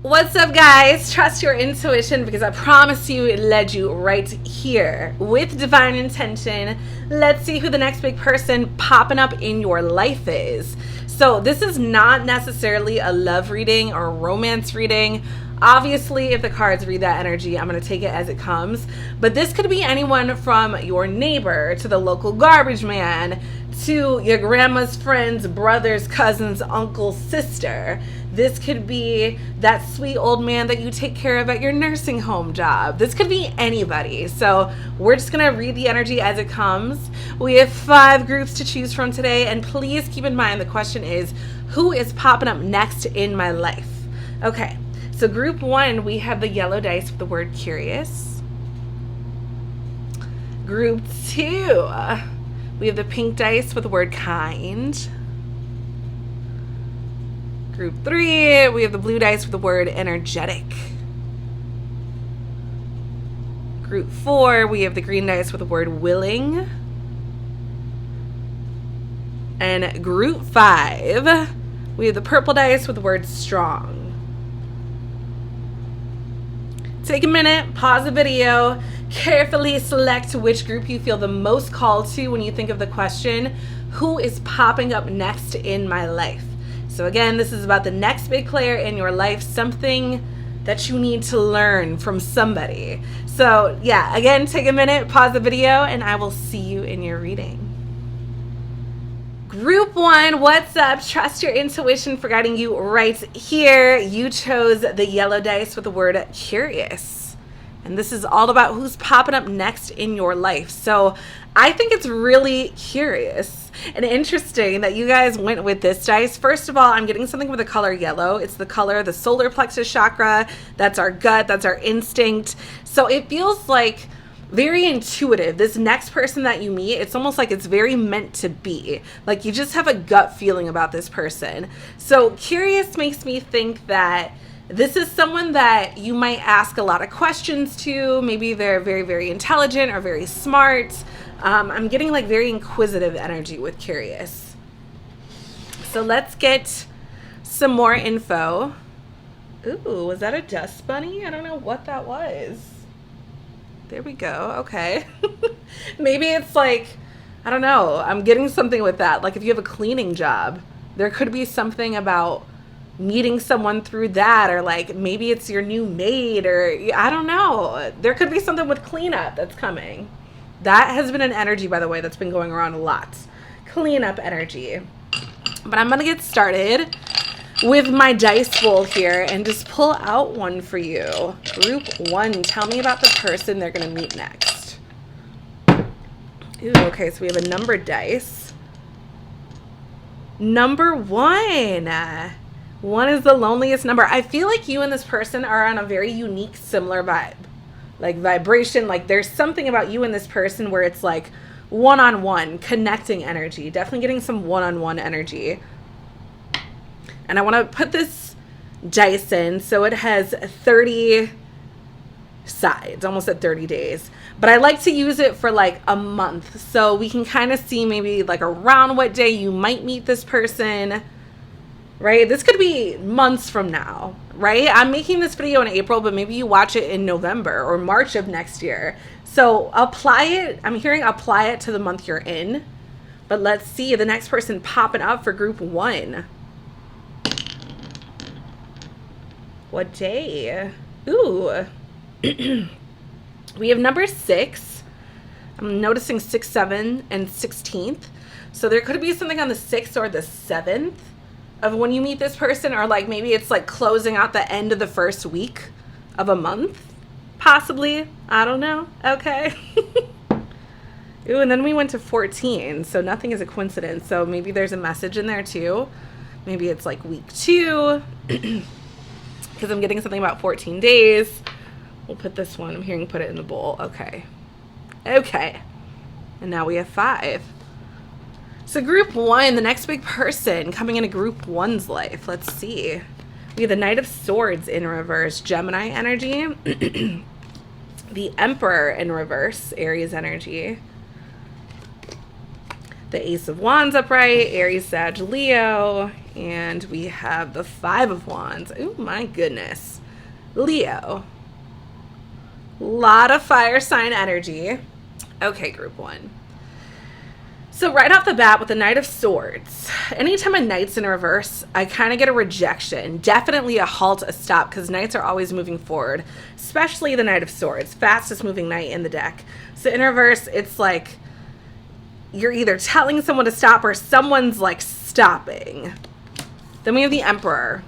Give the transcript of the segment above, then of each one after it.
What's up, guys? Trust your intuition, because I promise you it led you right here with divine intention. Let's see who the next big person popping up in your life is. So this is not necessarily a love reading or a romance reading. Obviously, if the cards read that energy, I'm going to take it as it comes. But this could be anyone from your neighbor to the local garbage man to your grandma's friends, brothers, cousins, uncle, sister. This could be that sweet old man that you take care of at your nursing home job. This could be anybody. So we're just going to read the energy as it comes. We have 5 groups to choose from today. And please keep in mind, the question is, who is popping up next in my life? Okay, so group 1, we have the yellow dice with the word curious. Group 2, we have the pink dice with the word kind. Group 3, we have the blue dice with the word energetic. Group 4, we have the green dice with the word willing. And group 5, we have the purple dice with the word strong. Take a minute, pause the video, carefully select which group you feel the most called to when you think of the question, who is popping up next in my life? So again, this is about the next big player in your life, something that you need to learn from somebody. So yeah, again, take a minute, pause the video, and I will see you in your reading. Group 1, what's up? Trust your intuition for guiding you right here. You chose the yellow dice with the word curious. And this is all about who's popping up next in your life. So I think it's really curious and interesting that you guys went with this dice. First of all, I'm getting something with the color yellow. It's the color, the solar plexus chakra. That's our gut. That's our instinct. So it feels like very intuitive. This next person that you meet, it's almost like it's very meant to be. Like you just have a gut feeling about this person. So curious makes me think that this is someone that you might ask a lot of questions to. Maybe they're very, very intelligent or very smart. I'm getting like very inquisitive energy with curious. So let's get some more info. Ooh, was that a dust bunny? I don't know what that was. There we go. Okay. Maybe it's like, I don't know. I'm getting something with that. Like if you have a cleaning job, there could be something about meeting someone through that, or like maybe it's your new maid, or I don't know. There could be something with cleanup that's coming. That has been an energy, by the way, that's been going around a lot. Cleanup energy. But I'm going to get started with my dice bowl here and just pull out one for you. Group 1, tell me about the person they're going to meet next. Ooh, okay, so we have a numbered dice. Number 1. 1 is the loneliest number. I feel like you and this person are on a very unique, similar vibe. Like vibration, like there's something about you and this person where it's like one-on-one, connecting energy. Definitely getting some one-on-one energy. And I want to put this dice in. So it has 30 sides, almost at 30 days. But I like to use it for like a month. So we can kind of see maybe like around what day you might meet this person. Right? This could be months from now, right? I'm making this video in April, but maybe you watch it in November or March of next year. So apply it. I'm hearing apply it to the month you're in. But let's see the next person popping up for group 1. What day? Ooh. We have number 6. I'm noticing 6, 7, and 16th. So there could be something on the 6th or the 7th. Of when you meet this person, or like maybe it's like closing out the end of the first week of a month, possibly. I don't know. Okay. Ooh, and then we went to 14, so nothing is a coincidence. So maybe there's a message in there too. Maybe it's like week 2, because I'm getting something about 14 days. We'll put this one. I'm hearing put it in the bowl. Okay. Okay. And now we have 5. So group 1, the next big person coming into group 1's life. Let's see. We have the Knight of Swords in reverse, Gemini energy. The Emperor in reverse, Aries energy. The Ace of Wands upright, Aries, Sag, Leo. And we have the Five of Wands. Oh my goodness. Leo. Lot of fire sign energy. Okay, group one. So right off the bat with the Knight of Swords, anytime a knight's in reverse, I kind of get a rejection. Definitely a halt, a stop, because knights are always moving forward, especially the Knight of Swords, fastest moving knight in the deck. So in reverse, it's like you're either telling someone to stop or someone's like stopping. Then we have the Emperor,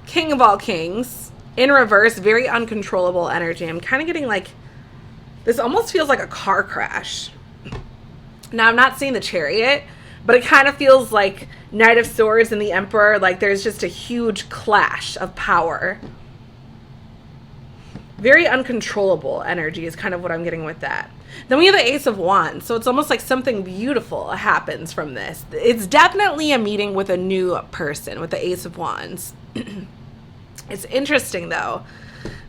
king of all kings, in reverse, very uncontrollable energy. I'm kind of getting like, this almost feels like a car crash. Now, I'm not seeing the Chariot, but it kind of feels like Knight of Swords and the Emperor, like there's just a huge clash of power. Very uncontrollable energy is kind of what I'm getting with that. Then we have the Ace of Wands, so it's almost like something beautiful happens from this. It's definitely a meeting with a new person with the Ace of Wands. It's interesting, though,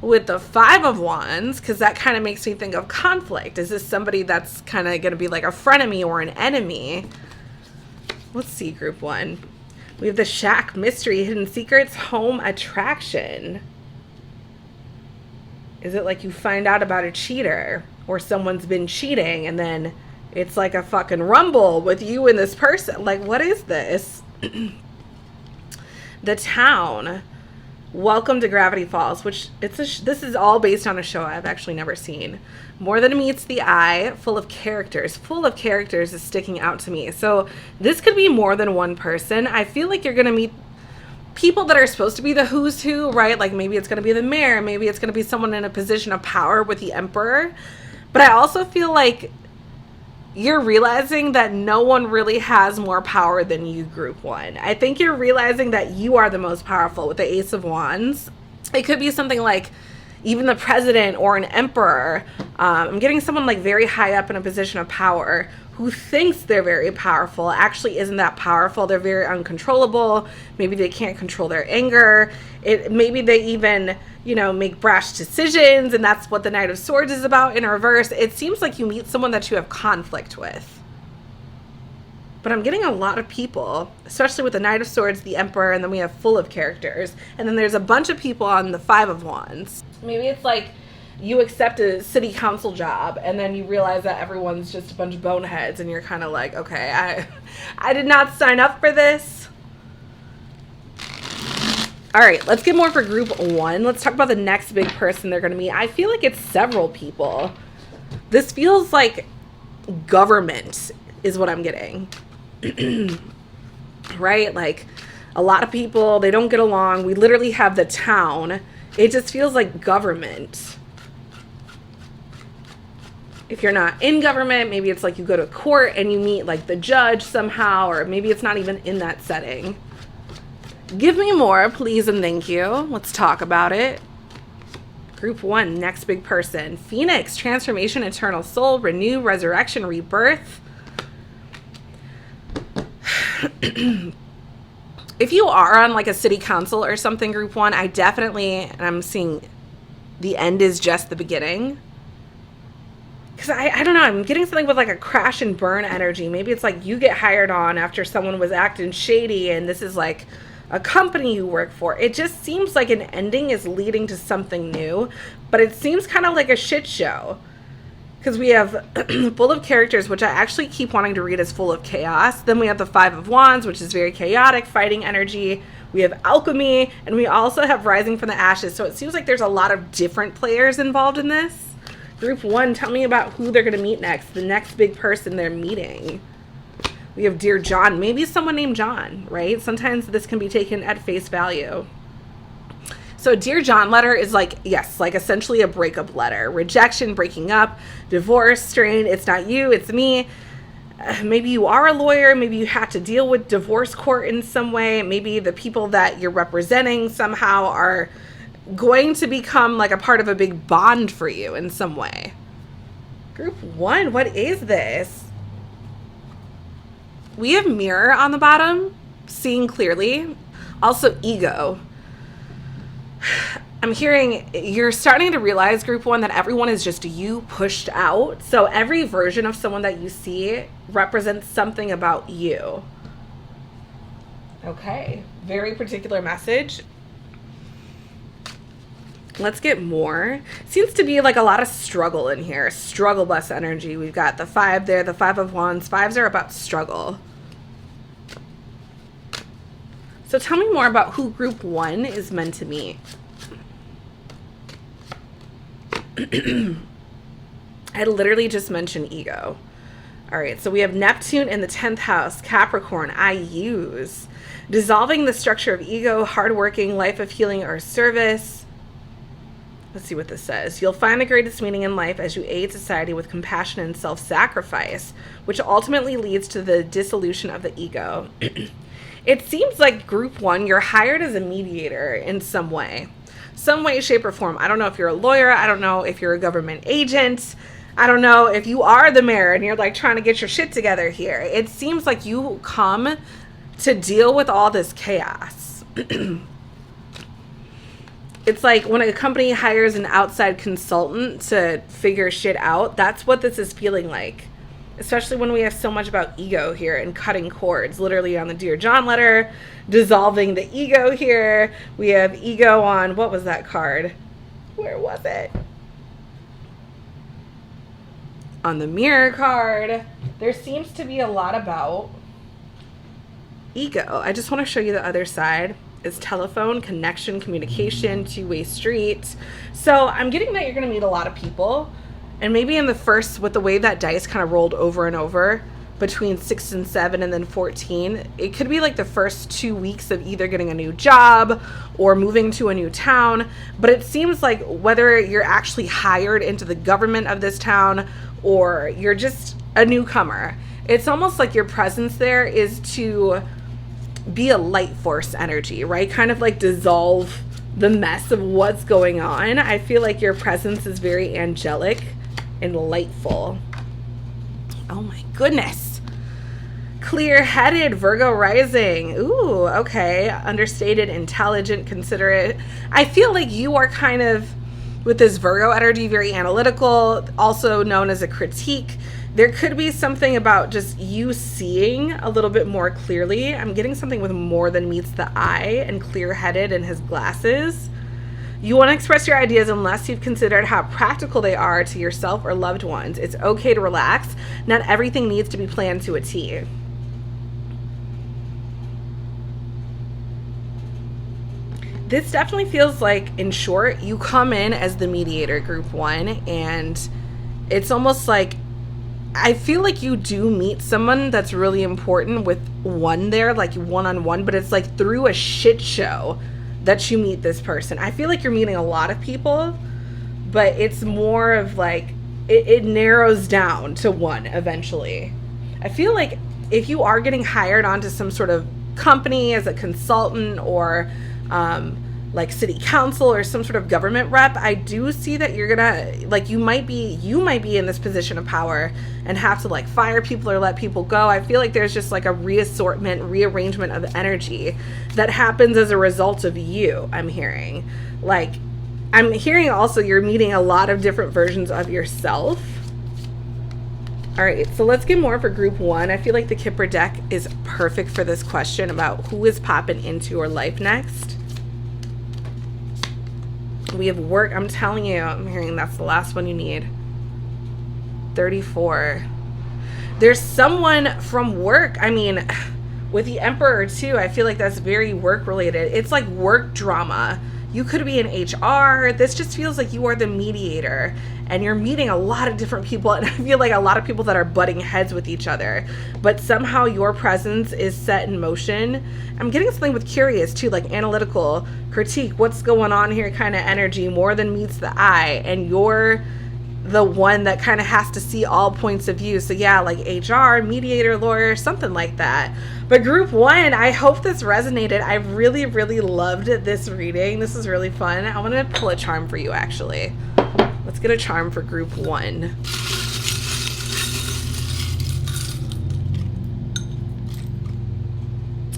with the Five of Wands, because that kind of makes me think of conflict. Is this somebody that's kind of going to be like a frenemy or an enemy? Let's see, group one. We have the Shack, mystery, hidden secrets, home, attraction. Is it like you find out about a cheater or someone's been cheating and then it's like a fucking rumble with you and this person? Like, what is this? The Town. Welcome to Gravity Falls, which this is all based on a show I've actually never seen. More than meets the eye, full of characters. Full of characters is sticking out to me. So this could be more than one person. I feel like you're going to meet people that are supposed to be the who's who, right? Like maybe it's going to be the mayor. Maybe it's going to be someone in a position of power with the Emperor. But I also feel like you're realizing that no one really has more power than you, group one. I think you're realizing that you are the most powerful with the Ace of Wands. It could be something like even the president or an emperor. I'm getting someone like very high up in a position of power who thinks they're very powerful, actually isn't that powerful. They're very uncontrollable. Maybe they can't control their anger. Maybe they even, make brash decisions, and that's what the Knight of Swords is about in reverse. It seems like you meet someone that you have conflict with. But I'm getting a lot of people, especially with the Knight of Swords, the Emperor, and then we have full of characters. And then there's a bunch of people on the Five of Wands. Maybe it's like you accept a city council job and then you realize that everyone's just a bunch of boneheads and you're kind of like, okay, I did not sign up for this. All right, let's get more for group one. Let's talk about the next big person they're going to meet. I feel like it's several people. This feels like government is what I'm getting. Right? Like a lot of people, they don't get along. We literally have the Town. It just feels like government. If you're not in government, maybe it's like you go to court and you meet like the judge somehow, or maybe it's not even in that setting. Give me more, please and thank you. Let's talk about it. Group one, next big person. Phoenix, transformation, eternal soul, renew, resurrection, rebirth. If you are on like a city council or something, group one, I definitely, and I'm seeing the end is just the beginning. Because I don't know, I'm getting something with like a crash and burn energy. Maybe it's like you get hired on after someone was acting shady and this is like a company you work for. It just seems like an ending is leading to something new, but it seems kind of like a shit show. Because we have full of characters, which I actually keep wanting to read as full of chaos. Then we have the Five of Wands, which is very chaotic, fighting energy. We have alchemy, and we also have rising from the ashes. So it seems like there's a lot of different players involved in this. Group one, tell me about who they're going to meet next, the next big person they're meeting. We have Dear John, maybe someone named John, right? Sometimes this can be taken at face value. So Dear John letter is like, yes, like essentially a breakup letter. Rejection, breaking up, divorce, strain, it's not you, it's me. Maybe you are a lawyer. Maybe you have to deal with divorce court in some way. Maybe the people that you're representing somehow are going to become like a part of a big bond for you in some way. Group one, what is this? We have mirror on the bottom, seeing clearly. Also ego. I'm hearing you're starting to realize, group one, that everyone is just you pushed out. So every version of someone that you see represents something about you. Okay, very particular message. Let's get more. Seems to be like a lot of struggle in here. Struggle bus energy. We've got the 5 there, the 5 of Wands. 5s are about struggle. So tell me more about who group 1 is meant to meet. I literally just mentioned ego. All right, so we have Neptune in the 10th house, Capricorn, I use. Dissolving the structure of ego, hardworking, life of healing or service. Let's see what this says. You'll find the greatest meaning in life as you aid society with compassion and self-sacrifice, which ultimately leads to the dissolution of the ego. It seems like group 1, you're hired as a mediator in some way, shape, or form. I don't know if you're a lawyer. I don't know if you're a government agent. I don't know if you are the mayor and you're like trying to get your shit together here. It seems like you come to deal with all this chaos. It's like when a company hires an outside consultant to figure shit out, that's what this is feeling like. Especially when we have so much about ego here and cutting cords, literally on the Dear John letter, dissolving the ego here. We have ego on, what was that card? Where was it? On the Mirror card. There seems to be a lot about ego. I just want to show you the other side. Is telephone, connection, communication, two-way street. So I'm getting that you're going to meet a lot of people. And maybe in the first, with the way that dice kind of rolled over and over between 6 and 7 and then 14, it could be like the first 2 weeks of either getting a new job or moving to a new town. But it seems like whether you're actually hired into the government of this town or you're just a newcomer, it's almost like your presence there is to be a light force energy, right? Kind of like dissolve the mess of what's going on. I feel like your presence is very angelic and lightful. Oh my goodness. Clear-headed, Virgo rising. Ooh, okay. Understated, intelligent, considerate. I feel like you are kind of, with this Virgo energy, very analytical, also known as a critique. There could be something about just you seeing a little bit more clearly. I'm getting something with more than meets the eye and clear-headed in his glasses. You want to express your ideas unless you've considered how practical they are to yourself or loved ones. It's okay to relax. Not everything needs to be planned to a T. This definitely feels like, in short, you come in as the mediator, group 1, and it's almost like I feel like you do meet someone that's really important with 1 there, like one-on-one, but it's like through a shit show that you meet this person. I feel like you're meeting a lot of people, but it's more of like, it narrows down to 1 eventually. I feel like if you are getting hired onto some sort of company as a consultant or like city council or some sort of government rep, I do see that you're gonna, like, you might be in this position of power and have to like fire people or let people go. I feel like there's just like a rearrangement of energy that happens as a result of you. I'm hearing also you're meeting a lot of different versions of yourself. All right, so let's get more for group 1. I feel like the Kipper deck is perfect for this question about who is popping into your life next. We have work. I'm telling you, I'm hearing that's the last one you need. 34. There's someone from work. I mean, with the Emperor too, I feel like that's very work related. It's like work drama. You could be in HR. This just feels like you are the mediator and you're meeting a lot of different people. And I feel like a lot of people that are butting heads with each other, but somehow your presence is set in motion. I'm getting something with curious too, like analytical, critique, what's going on here kind of energy, more than meets the eye. And you're the one that kind of has to see all points of view. So yeah, like HR, mediator, lawyer, something like that. But group 1, I hope this resonated. I really, really loved this reading. This is really fun. I want to pull a charm for you, actually. Let's get a charm for group 1.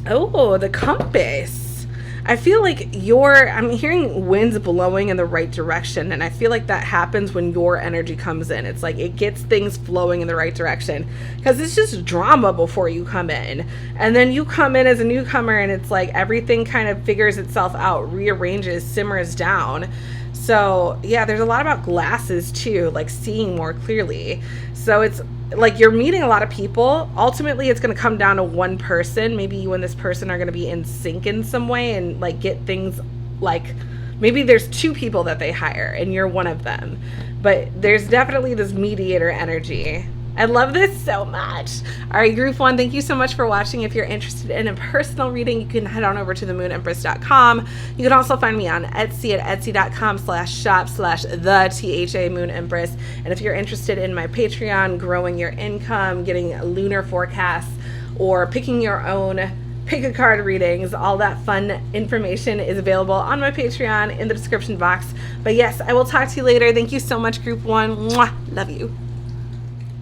Oh, the compass. I feel like I'm hearing winds blowing in the right direction, and I feel like that happens when your energy comes in. It's like it gets things flowing in the right direction, because it's just drama before you come in, and then you come in as a newcomer and it's like everything kind of figures itself out, rearranges, simmers down. So yeah, there's a lot about glasses too, like seeing more clearly. So it's like you're meeting a lot of people. Ultimately, it's going to come down to one person. Maybe you and this person are going to be in sync in some way and like get things, like maybe there's two people that they hire and you're one of them. But there's definitely this mediator energy. I love this so much. All right, group one, thank you so much for watching. If you're interested in a personal reading, you can head on over to themoonempress.com. You can also find me on Etsy at etsy.com/shop/the THA Moon Empress. And if you're interested in my Patreon, growing your income, getting lunar forecasts, or picking your own pick a card readings, all that fun information is available on my Patreon in the description box. But yes, I will talk to you later. Thank you so much, group one. Mwah. Love you.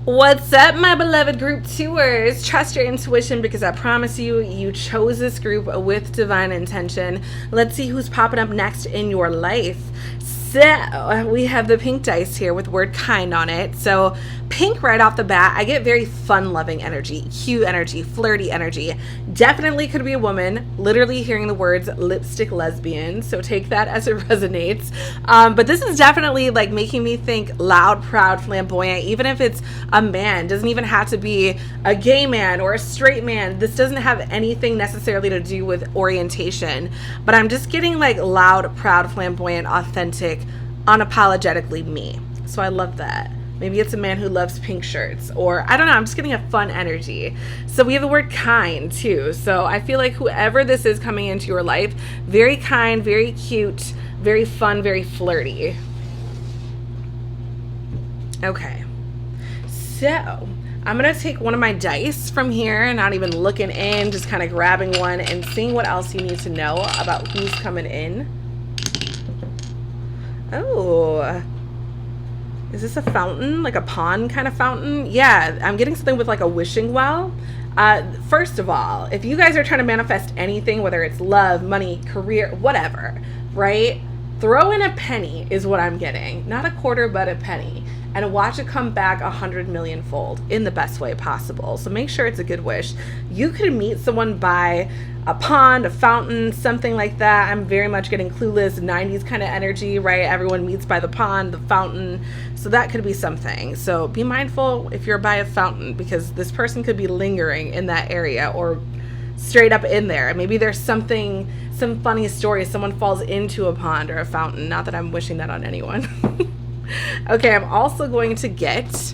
What's up, my beloved group tours? Trust your intuition, because I promise you, you chose this group with divine intention. Let's see who's popping up next in your life. So we have the pink dice here with word kind on it. So pink right off the bat, I get very fun-loving energy, cute energy, flirty energy. Definitely could be a woman. Literally hearing the words lipstick lesbian. So take that as it resonates. But this is definitely like making me think loud, proud, flamboyant. Even if it's a man, doesn't even have to be a gay man or a straight man. This doesn't have anything necessarily to do with orientation. But I'm just getting like loud, proud, flamboyant, authentic, unapologetically me. So I love that. Maybe it's a man who loves pink shirts, or I don't know, I'm just getting a fun energy. So we have the word kind too. So I feel like whoever this is coming into your life, very kind, very cute, very fun, very flirty. Okay. So I'm going to take one of my dice from here, not even looking in, just kind of grabbing one and seeing what else you need to know about who's coming in. Oh, is this a fountain? Like a pond kind of fountain? Yeah, I'm getting something with like a wishing well. First of all, if you guys are trying to manifest anything, whether it's love, money, career, whatever, right? Throw in a penny is what I'm getting. Not a quarter, but a penny. And watch it come back 100 million fold in the best way possible. So make sure it's a good wish. You could meet someone by a pond, a fountain, something like that. I'm very much getting Clueless 90s kind of energy, right? Everyone meets by the pond, the fountain. So that could be something. So be mindful if you're by a fountain, because this person could be lingering in that area or straight up in there. Maybe there's something, some funny story. Someone falls into a pond or a fountain. Not that I'm wishing that on anyone. Okay, I'm also going to get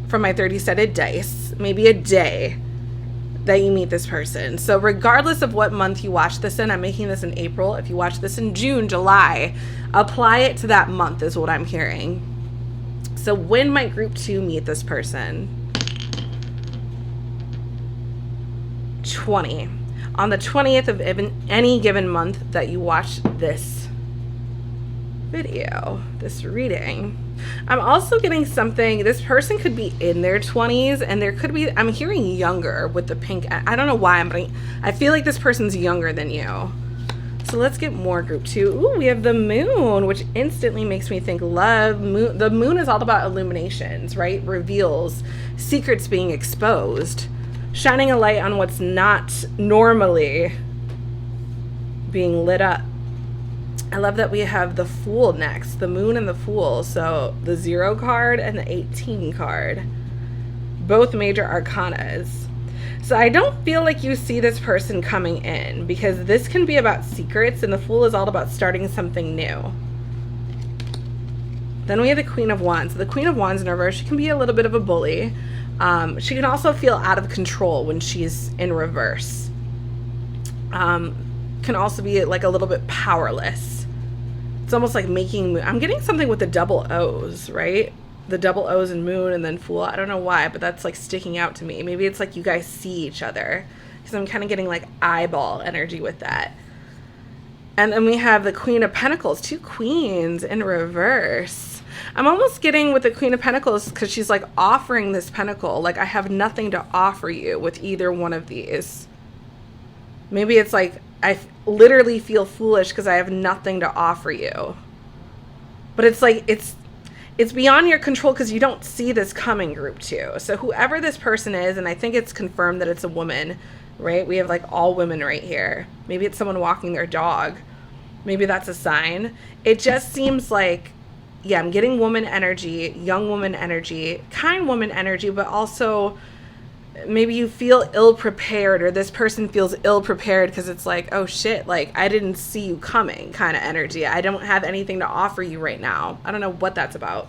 from my 30-sided dice, maybe a day that you meet this person. So regardless of what month you watch this in, I'm making this in April. If you watch this in June, July, apply it to that month is what I'm hearing. So when might group 2 meet this person? 20. On the 20th of any given month that you watch this video, this reading. I'm also getting something, this person could be in their 20s, and there could be, I'm hearing younger with the pink. I don't know why, but I feel like this person's younger than you. So let's get more group 2. Ooh, we have the moon, which instantly makes me think love. The moon is all about illuminations, right? Reveals, secrets being exposed, shining a light on what's not normally being lit up. I love that we have the Fool next, the moon and the Fool. So the 0 card and the 18 card, both major arcanas. So I don't feel like you see this person coming in, because this can be about secrets, and the Fool is all about starting something new. Then we have the Queen of Wands. So the Queen of Wands in reverse, she can be a little bit of a bully. She can also feel out of control when she's in reverse. Can also be like a little bit powerless. It's almost like making, I'm getting something with the double O's, right? The double O's and moon and then Fool. I don't know why, but that's like sticking out to me. Maybe it's like you guys see each other, because I'm kind of getting like eyeball energy with that. And then we have the Queen of Pentacles, 2 queens in reverse. I'm almost getting with the Queen of Pentacles, because she's like offering this pentacle. Like, I have nothing to offer you with either one of these. Maybe it's like literally feel foolish because I have nothing to offer you. But it's like, it's beyond your control because you don't see this coming, group 2. So whoever this person is, and I think it's confirmed that it's a woman, right? We have like all women right here. Maybe it's someone walking their dog. Maybe that's a sign. It just seems like, yeah, I'm getting woman energy, young woman energy, kind woman energy, but also maybe you feel ill-prepared, or this person feels ill-prepared because it's like, oh shit, like I didn't see you coming kind of energy. I don't have anything to offer you right now. I don't know what that's about.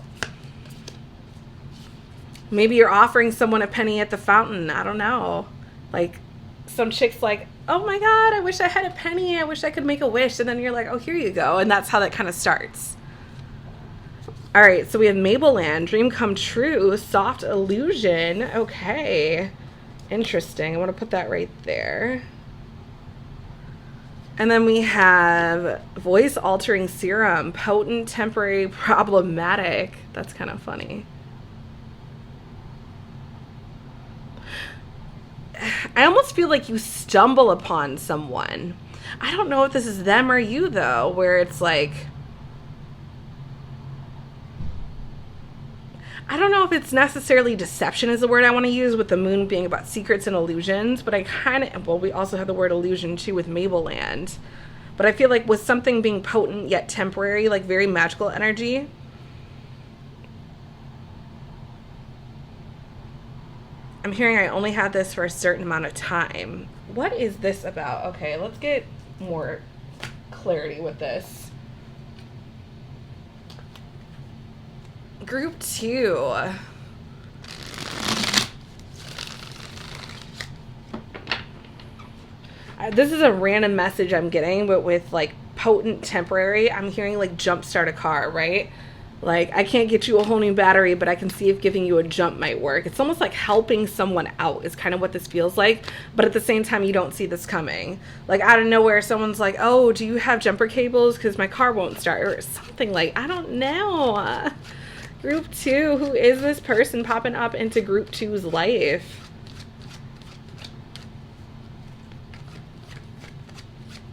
Maybe you're offering someone a penny at the fountain. I don't know. Like some chick's like, oh my God, I wish I had a penny. I wish I could make a wish. And then you're like, oh, here you go. And that's how that kind of starts. All right, so we have Mabelland, Dream Come True, Soft Illusion. Okay, interesting. I want to put that right there. And then we have Voice Altering Serum, Potent, Temporary, Problematic. That's kind of funny. I almost feel like you stumble upon someone. I don't know if this is them or you, though, where it's like, I don't know if it's necessarily deception is the word I want to use, with the moon being about secrets and illusions, but I kind of, well, we also have the word illusion too with Mabelland. But I feel like with something being potent yet temporary, like very magical energy, I'm hearing I only had this for a certain amount of time. What is this about? Okay, let's get more clarity with this. Group 2. This is a random message I'm getting, but with like potent temporary, I'm hearing like jumpstart a car, right? Like, I can't get you a whole new battery, but I can see if giving you a jump might work. It's almost like helping someone out is kind of what this feels like. But at the same time, you don't see this coming. Like, out of nowhere, someone's like, oh, do you have jumper cables? Because my car won't start. Or something like, I don't know. Group 2, who is this person popping up into Group 2's life?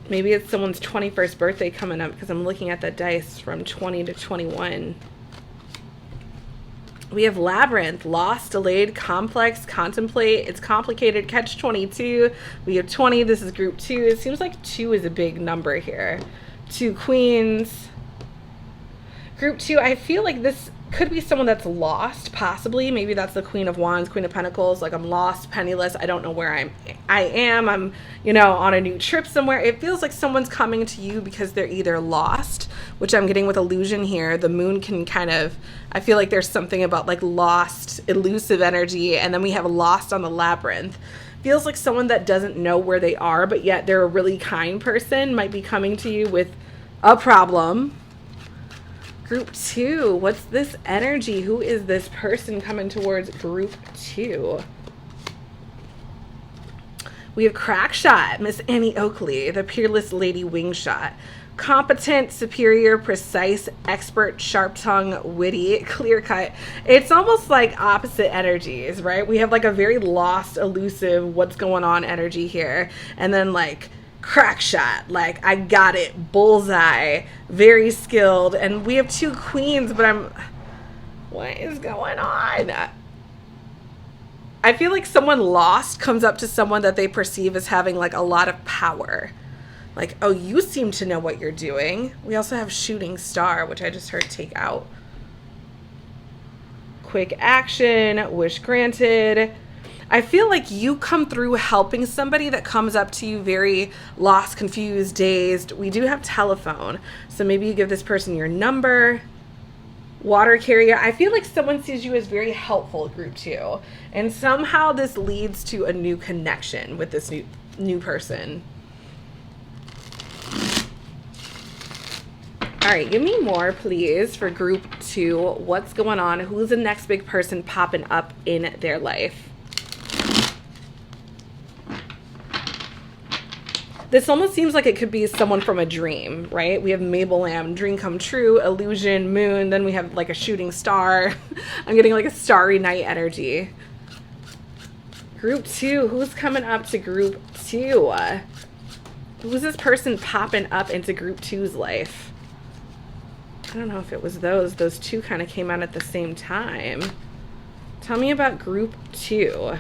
Maybe it's someone's 21st birthday coming up, because I'm looking at the dice from 20 to 21. We have Labyrinth, Lost, Delayed, Complex, Contemplate. It's complicated, Catch 22. We have 20. This is Group 2. It seems like 2 is a big number here. 2 Queens. Group 2, I feel like this could be someone that's lost, possibly. Maybe that's the Queen of Wands, Queen of Pentacles. Like, I'm lost, penniless. I don't know where I am. I'm, you know, on a new trip somewhere. It feels like someone's coming to you because they're either lost, which I'm getting with illusion here. The moon can kind of, I feel like there's something about like lost, elusive energy. And then we have lost on the Labyrinth. Feels like someone that doesn't know where they are, but yet they're a really kind person, might be coming to you with a problem. Group 2, what's this energy? Who is this person coming towards Group 2? We have Crackshot, Miss Annie Oakley, the Peerless Lady Wingshot. Competent, superior, precise, expert, sharp-tongued, witty, clear-cut. It's almost like opposite energies, right? We have like a very lost, elusive, what's going on energy here. And then like Crackshot, like I got it, bullseye, very skilled. And we have 2 queens, but what is going on? I feel like someone lost comes up to someone that they perceive as having like a lot of power. Like, oh, you seem to know what you're doing. We also have Shooting Star, which I just heard take out. Quick action, wish granted. I feel like you come through helping somebody that comes up to you very lost, confused, dazed. We do have telephone. So maybe you give this person your number. Water carrier. I feel like someone sees you as very helpful, Group 2. And somehow this leads to a new connection with this new person. All right, give me more, please, for Group 2. What's going on? Who's the next big person popping up in their life? This almost seems like it could be someone from a dream, right? We have Mabelland, Dream Come True, Illusion, Moon. Then we have like a Shooting Star. I'm getting like a Starry Night energy. Group 2, who's coming up to Group 2? Who's this person popping up into group two's life? I don't know if it was those. Those two kind of came out at the same time. Tell me about group two.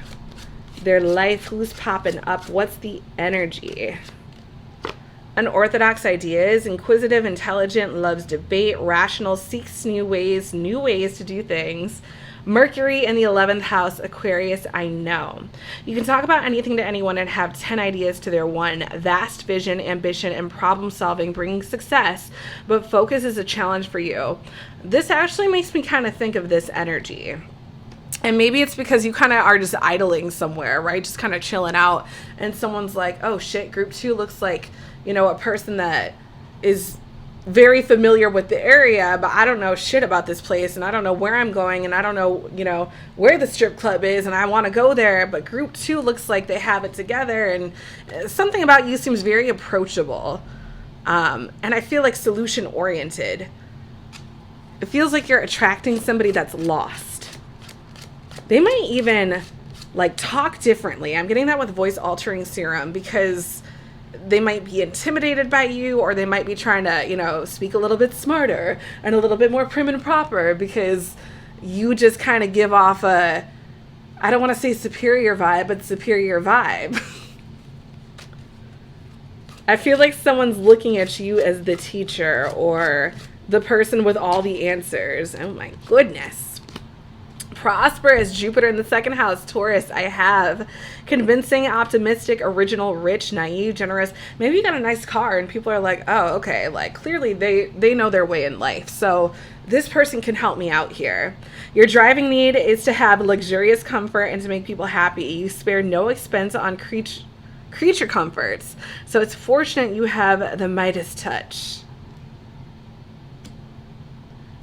Their life, who's popping up? What's the energy? Unorthodox ideas, inquisitive, intelligent, loves debate, rational, seeks new ways to do things. Mercury in the 11th house, Aquarius, I know. You can talk about anything to anyone and have 10 ideas to their one. Vast vision, ambition, and problem solving, bringing success, but focus is a challenge for you. This actually makes me kind of think of this energy. And maybe it's because you kind of are just idling somewhere, right? Just kind of chilling out. And someone's like, oh shit, group two looks like, you know, a person that is very familiar with the area, but I don't know shit about this place, and I don't know where I'm going, and I don't know, you know, where the strip club is, and I want to go there, but group two looks like they have it together, and something about you seems very approachable. And I feel like solution oriented. It feels like you're attracting somebody that's lost. They might even like talk differently. I'm getting that with voice altering serum, because they might be intimidated by you, or they might be trying to, you know, speak a little bit smarter and a little bit more prim and proper, because you just kind of give off a, I don't want to say superior vibe, but superior vibe. I feel like someone's looking at you as the teacher or the person with all the answers. Oh my goodness. Prosperous, Jupiter in the second house, Taurus, I have. Convincing, optimistic, original, rich, naive, generous. Maybe you got a nice car and people are like, oh, okay, like clearly they know their way in life. So this person can help me out here. Your driving need is to have luxurious comfort and to make people happy. You spare no expense on creature comforts. So it's fortunate you have the Midas touch.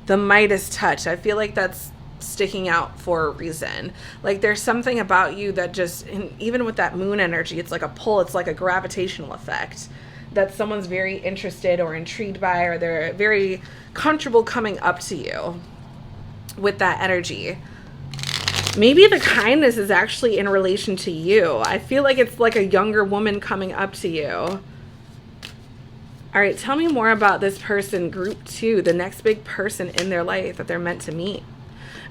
The Midas touch. I feel like that's sticking out for a reason. Like there's something about you that just, and even with that moon energy, it's like a pull, it's like a gravitational effect that someone's very interested or intrigued by, or they're very comfortable coming up to you with that energy. Maybe the kindness is actually in relation to you. I feel like it's like a younger woman coming up to you. All right, tell me more about this person, group two, the next big person in their life that they're meant to meet.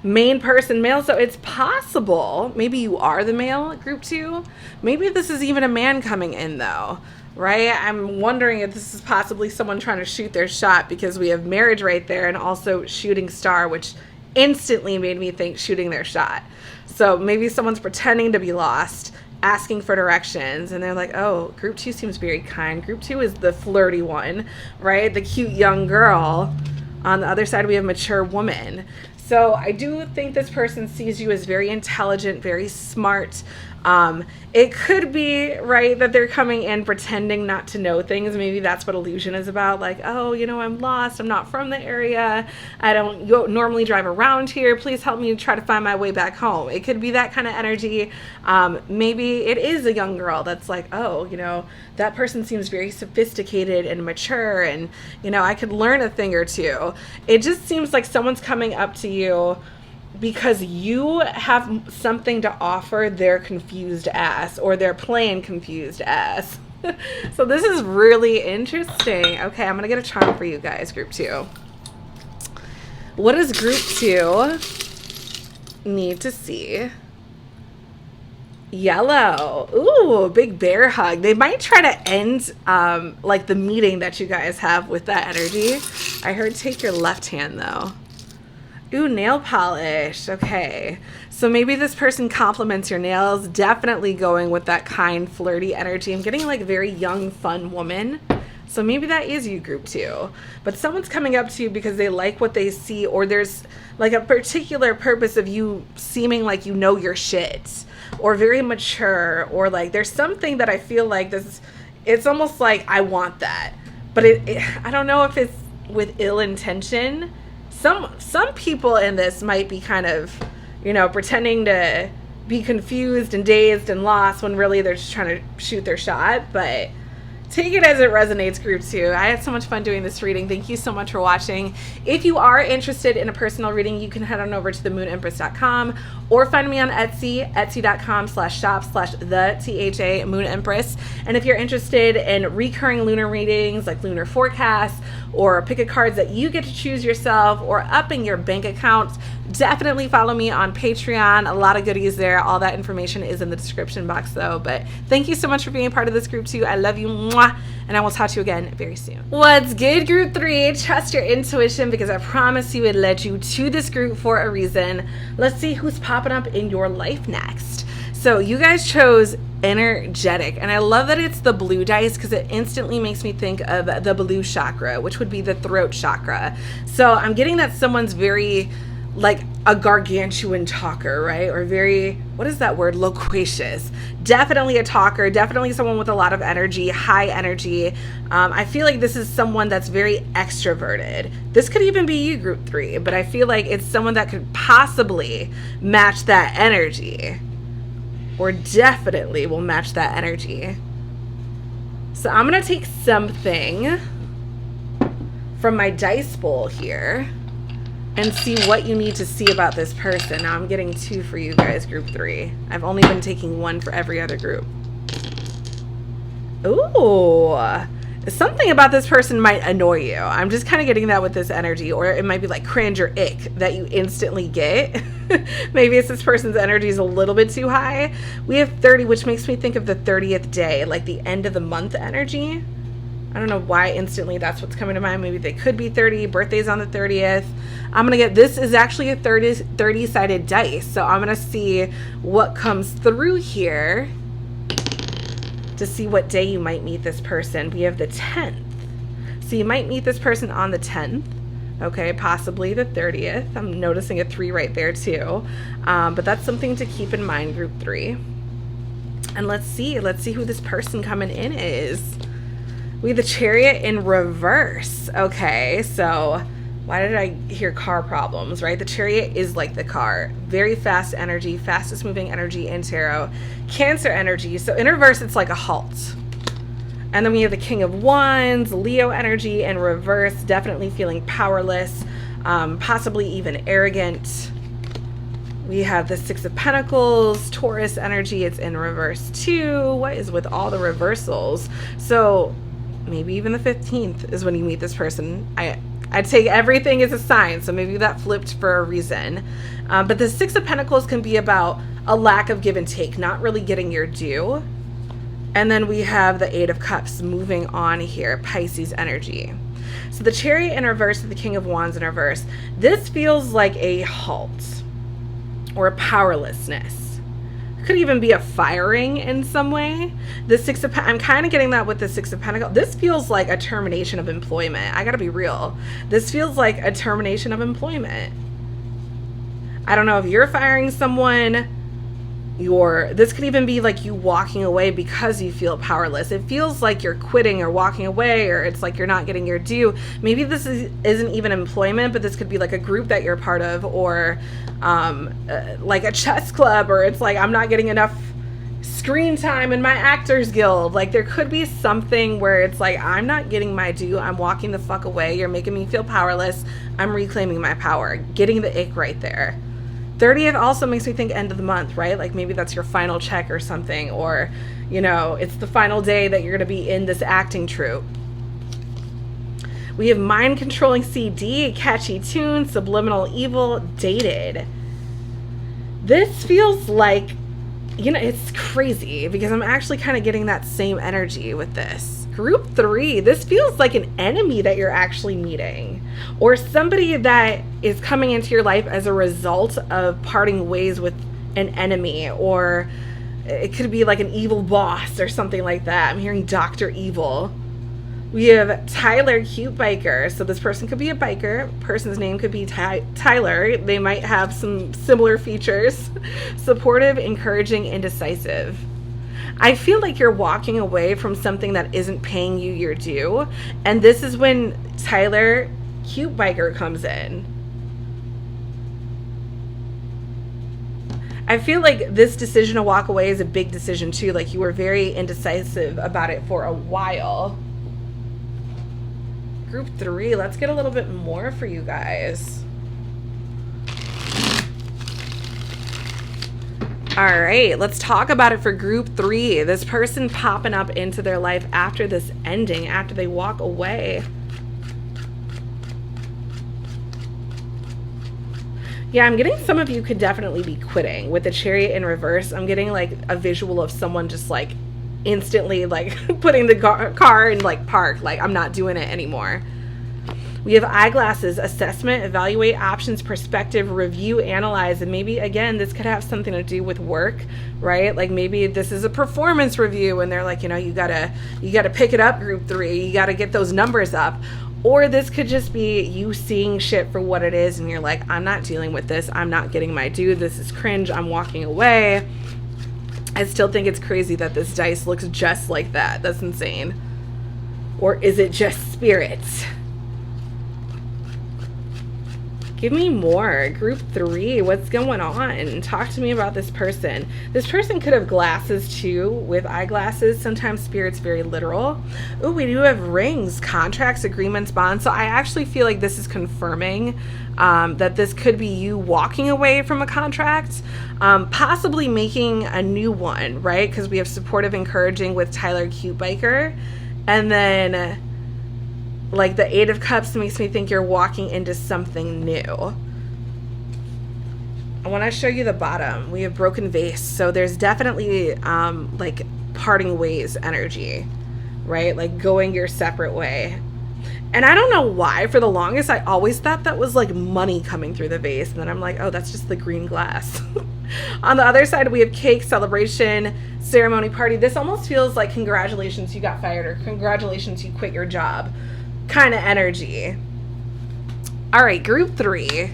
Main person, male, so it's possible maybe you are the male, group two. Maybe this is even a man coming in though, right? I'm wondering if this is possibly someone trying to shoot their shot, because we have marriage right there and also shooting star, which instantly made me think shooting their shot. So maybe someone's pretending to be lost, asking for directions, and they're like, oh, group two seems very kind. Group two is the flirty one, right? The cute young girl. On the other side, we have mature woman. So I do think this person sees you as very intelligent, very smart. It could be, right, that they're coming in pretending not to know things. Maybe that's what illusion is about. Like, oh, you know, I'm lost. I'm not from the area. I don't normally drive around here. Please help me try to find my way back home. It could be that kind of energy. Maybe it is a young girl that's like, oh, you know, that person seems very sophisticated and mature, and, you know, I could learn a thing or two. It just seems like someone's coming up to you because you have something to offer their confused ass, or they're playing confused ass. So this is really interesting. Okay, I'm gonna get a charm for you guys, group two. What does group two need to see? Yellow. Ooh, big bear hug. They might try to end like the meeting that you guys have with that energy. I heard take your left hand though. Ooh, nail polish. Okay. So maybe this person compliments your nails. Definitely going with that kind, flirty energy. I'm getting like very young, fun woman. So maybe that is you, group two. But someone's coming up to you because they like what they see, or there's like a particular purpose of you seeming like you know your shit, or very mature, or like there's something that I feel like this, it's almost like I want that. But I don't know if it's with ill intention. Some people in this might be kind of, you know, pretending to be confused and dazed and lost when really they're just trying to shoot their shot. But Take it as it resonates, group 2. I had so much fun doing this reading. Thank you so much for watching. If you are interested in a personal reading, you can head on over to themoonempress.com or find me on Etsy, etsy.com/shop/the THA Moon Empress. And if you're interested in recurring lunar readings like lunar forecasts or pick a cards that you get to choose yourself or upping your bank account, definitely follow me on Patreon. A lot of goodies there. All that information is in the description box though. But thank you so much for being a part of this group 2. I love you. Mwah. And I will talk to you again very soon. What's good, group 3? Trust your intuition, because I promise you it led you to this group for a reason. Let's see who's popping up in your life next. So you guys chose energetic, and I love that it's the blue dice because it instantly makes me think of the blue chakra, which would be the throat chakra. So I'm getting that someone's very like a gargantuan talker, right? Or very, what is that word? Loquacious. Definitely a talker, definitely someone with a lot of energy, high energy. I feel like this is someone that's very extroverted. This could even be you, group 3, but I feel like it's someone that could possibly match that energy, or definitely will match that energy. So I'm going to take something from my dice bowl here and see what you need to see about this person. Now I'm getting 2 for you guys, group 3. I've only been taking 1 for every other group. Ooh, something about this person might annoy you. I'm just kind of getting that with this energy, or it might be like cringe or ick that you instantly get. Maybe it's this person's energy is a little bit too high. We have 30, which makes me think of the 30th day, like the end of the month energy. I don't know why instantly that's what's coming to mind. Maybe they could be 30, birthday's on the 30th. I'm going to get, this is actually a 30-sided dice. So I'm going to see what comes through here to see what day you might meet this person. We have the 10th. So you might meet this person on the 10th. Okay, possibly the 30th. I'm noticing a 3 right there too. But that's something to keep in mind, group 3. And let's see who this person coming in is. We have the Chariot in reverse. Okay, so why did I hear car problems, right? The Chariot is like the car. Very fast energy, fastest moving energy in tarot. Cancer energy. So in reverse, it's like a halt. And then we have the King of Wands, Leo energy in reverse. Definitely feeling powerless, possibly even arrogant. We have the Six of Pentacles, Taurus energy. It's in reverse too. What is with all the reversals? So maybe even the 15th is when you meet this person. I'd take everything as a sign, so maybe that flipped for a reason. But the Six of Pentacles can be about a lack of give and take, not really getting your due. And then we have the Eight of Cups moving on here, Pisces energy. So the Chariot in reverse and the King of Wands in reverse. This feels like a halt or a powerlessness. Could even be a firing in some way. The Six of I'm kind of getting that with the Six of Pentacles. This feels like a termination of employment. I gotta be real. This feels like a termination of employment. I don't know if you're firing someone. This could even be like you walking away because you feel powerless. It feels like you're quitting or walking away, or it's like you're not getting your due. Maybe this isn't even employment, but this could be like a group that you're part of, or like a chess club, or it's like I'm not getting enough screen time in my actors guild. Like there could be something where it's like I'm not getting my due. I'm walking the fuck away. You're making me feel powerless. I'm reclaiming my power. Getting the ick right there. 30th also makes me think end of the month, right? Like maybe that's your final check or something, or, you know, it's the final day that you're going to be in this acting troupe. We have Mind Controlling CD, Catchy Tune, Subliminal Evil, Dated. This feels like, you know, it's crazy because I'm actually kind of getting that same energy with this. Group 3, this feels like an enemy that you're actually meeting, or somebody that is coming into your life as a result of parting ways with an enemy, or it could be like an evil boss or something like that. I'm hearing Dr. Evil. We have Tyler, Cute Biker. So this person could be a biker. Person's name could be Tyler. They might have some similar features. Supportive, encouraging, indecisive. I feel like you're walking away from something that isn't paying you your due. And this is when Tyler, Cute Biker, comes in. I feel like this decision to walk away is a big decision too. Like you were very indecisive about it for a while. Group 3, let's get a little bit more for you guys. All right, let's talk about it for group 3. This person popping up into their life after this ending, after they walk away. Yeah, I'm getting some of you could definitely be quitting. With the Chariot in reverse, I'm getting like a visual of someone just like instantly like putting the car in like park, like I'm not doing it anymore. We have eyeglasses, assessment, evaluate options, perspective, review, analyze, and maybe again this could have something to do with work, right? Like maybe this is a performance review and they're like, you know, you gotta pick it up, group 3, you gotta get those numbers up. Or this could just be you seeing shit for what it is and you're like, I'm not dealing with this, I'm not getting my due, this is cringe, I'm walking away. I still think it's crazy that this dice looks just like that. That's insane. Or is it just spirits? Give me more. Group 3, what's going on? Talk to me about this person. This person could have glasses too, with eyeglasses. Sometimes spirit's very literal. Oh, we do have rings, contracts, agreements, bonds. So I actually feel like this is confirming that this could be you walking away from a contract, possibly making a new one, right? Because we have supportive, encouraging with Tyler Cute Biker. And then like the 8 of Cups makes me think you're walking into something new. I want to show you the bottom. We have broken vase. So there's definitely like parting ways energy, right? Like going your separate way. And I don't know why, for the longest, I always thought that was like money coming through the vase. And then I'm like, oh, that's just the green glass. On the other side, we have cake, celebration, ceremony, party. This almost feels like congratulations, you got fired, or congratulations, you quit your job kind of energy. All right, group 3.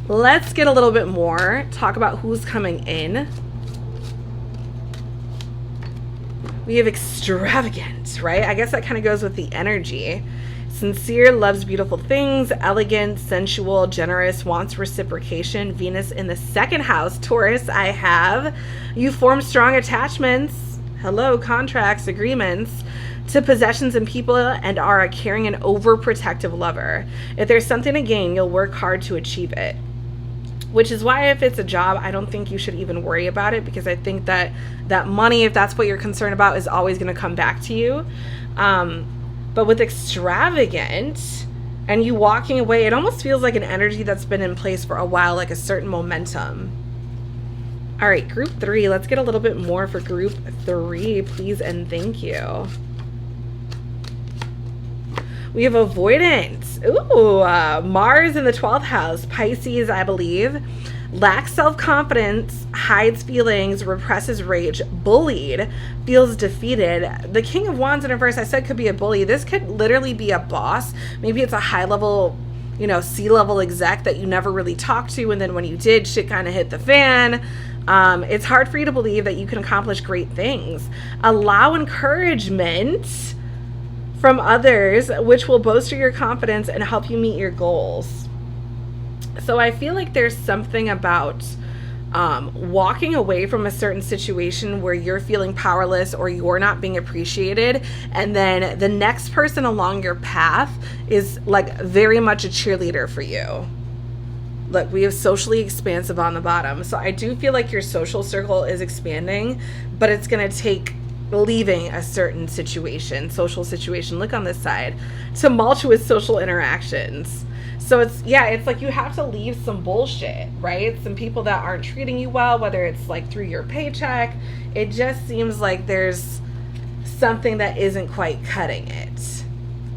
Let's get a little bit more. Talk about who's coming in. We have extravagant, right? I guess that kind of goes with the energy. Sincere, loves beautiful things, elegant, sensual, generous, wants reciprocation. Venus in the 2nd house. Taurus, I have. You form strong attachments. Hello, contracts, agreements to possessions and people, and are a caring and overprotective lover. If there's something to gain, you'll work hard to achieve it. Which is why if it's a job, I don't think you should even worry about it, because I think that that money, if that's what you're concerned about, is always going to come back to you. But with extravagant and you walking away, it almost feels like an energy that's been in place for a while, like a certain momentum. All right, group 3. Let's get a little bit more for group 3, please and thank you. We have avoidance. Ooh, Mars in the 12th house. Pisces, I believe. Lacks self-confidence, hides feelings, represses rage, bullied, feels defeated. The King of Wands in reverse, I said, could be a bully. This could literally be a boss. Maybe it's a high-level, you know, C-level exec that you never really talked to, and then when you did, shit kind of hit the fan. It's hard for you to believe that you can accomplish great things. Allow encouragement from others, which will bolster your confidence and help you meet your goals. So I feel like there's something about walking away from a certain situation where you're feeling powerless or you're not being appreciated, and then the next person along your path is like very much a cheerleader for you. Look, we have socially expansive on the bottom. So I do feel like your social circle is expanding, but it's going to take leaving a certain situation, social situation. Look on this side. Tumultuous social interactions. So it's like you have to leave some bullshit, right? Some people that aren't treating you well, whether it's like through your paycheck. It just seems like there's something that isn't quite cutting it.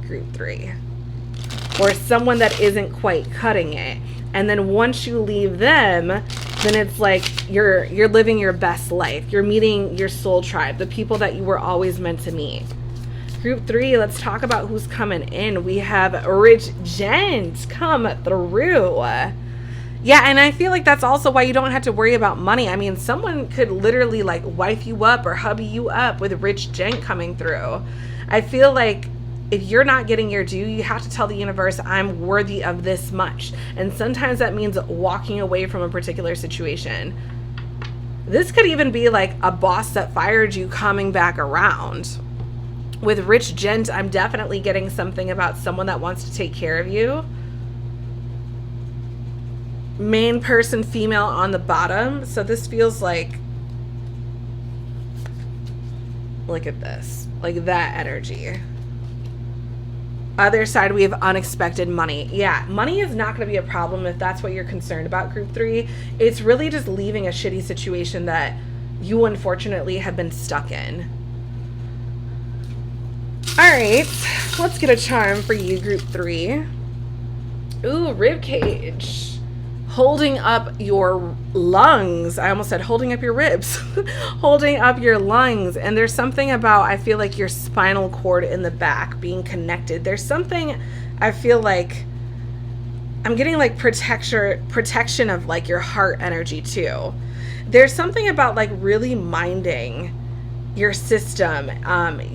Group 3. Or someone that isn't quite cutting it. And then once you leave them, then it's like you're living your best life. You're meeting your soul tribe, the people that you were always meant to meet. Group 3, let's talk about who's coming in. We have rich gents come through. Yeah, and I feel like that's also why you don't have to worry about money. I mean, someone could literally like wife you up or hubby you up with a rich gent coming through. I feel like if you're not getting your due, you have to tell the universe, I'm worthy of this much. And sometimes that means walking away from a particular situation. This could even be like a boss that fired you coming back around. With rich gent, I'm definitely getting something about someone that wants to take care of you. Main person, female on the bottom. So this feels like, look at this, like that energy. Other side, we have unexpected money. Yeah, money is not going to be a problem if that's what you're concerned about, group 3. It's really just leaving a shitty situation that you unfortunately have been stuck in. All right, let's get a charm for you, group 3. Ooh, rib cage. Holding up your lungs. I almost said holding up your ribs. Holding up your lungs. And there's something about, I feel like your spinal cord in the back being connected. There's something, I feel like, I'm getting like protection of like your heart energy too. There's something about like really minding your system,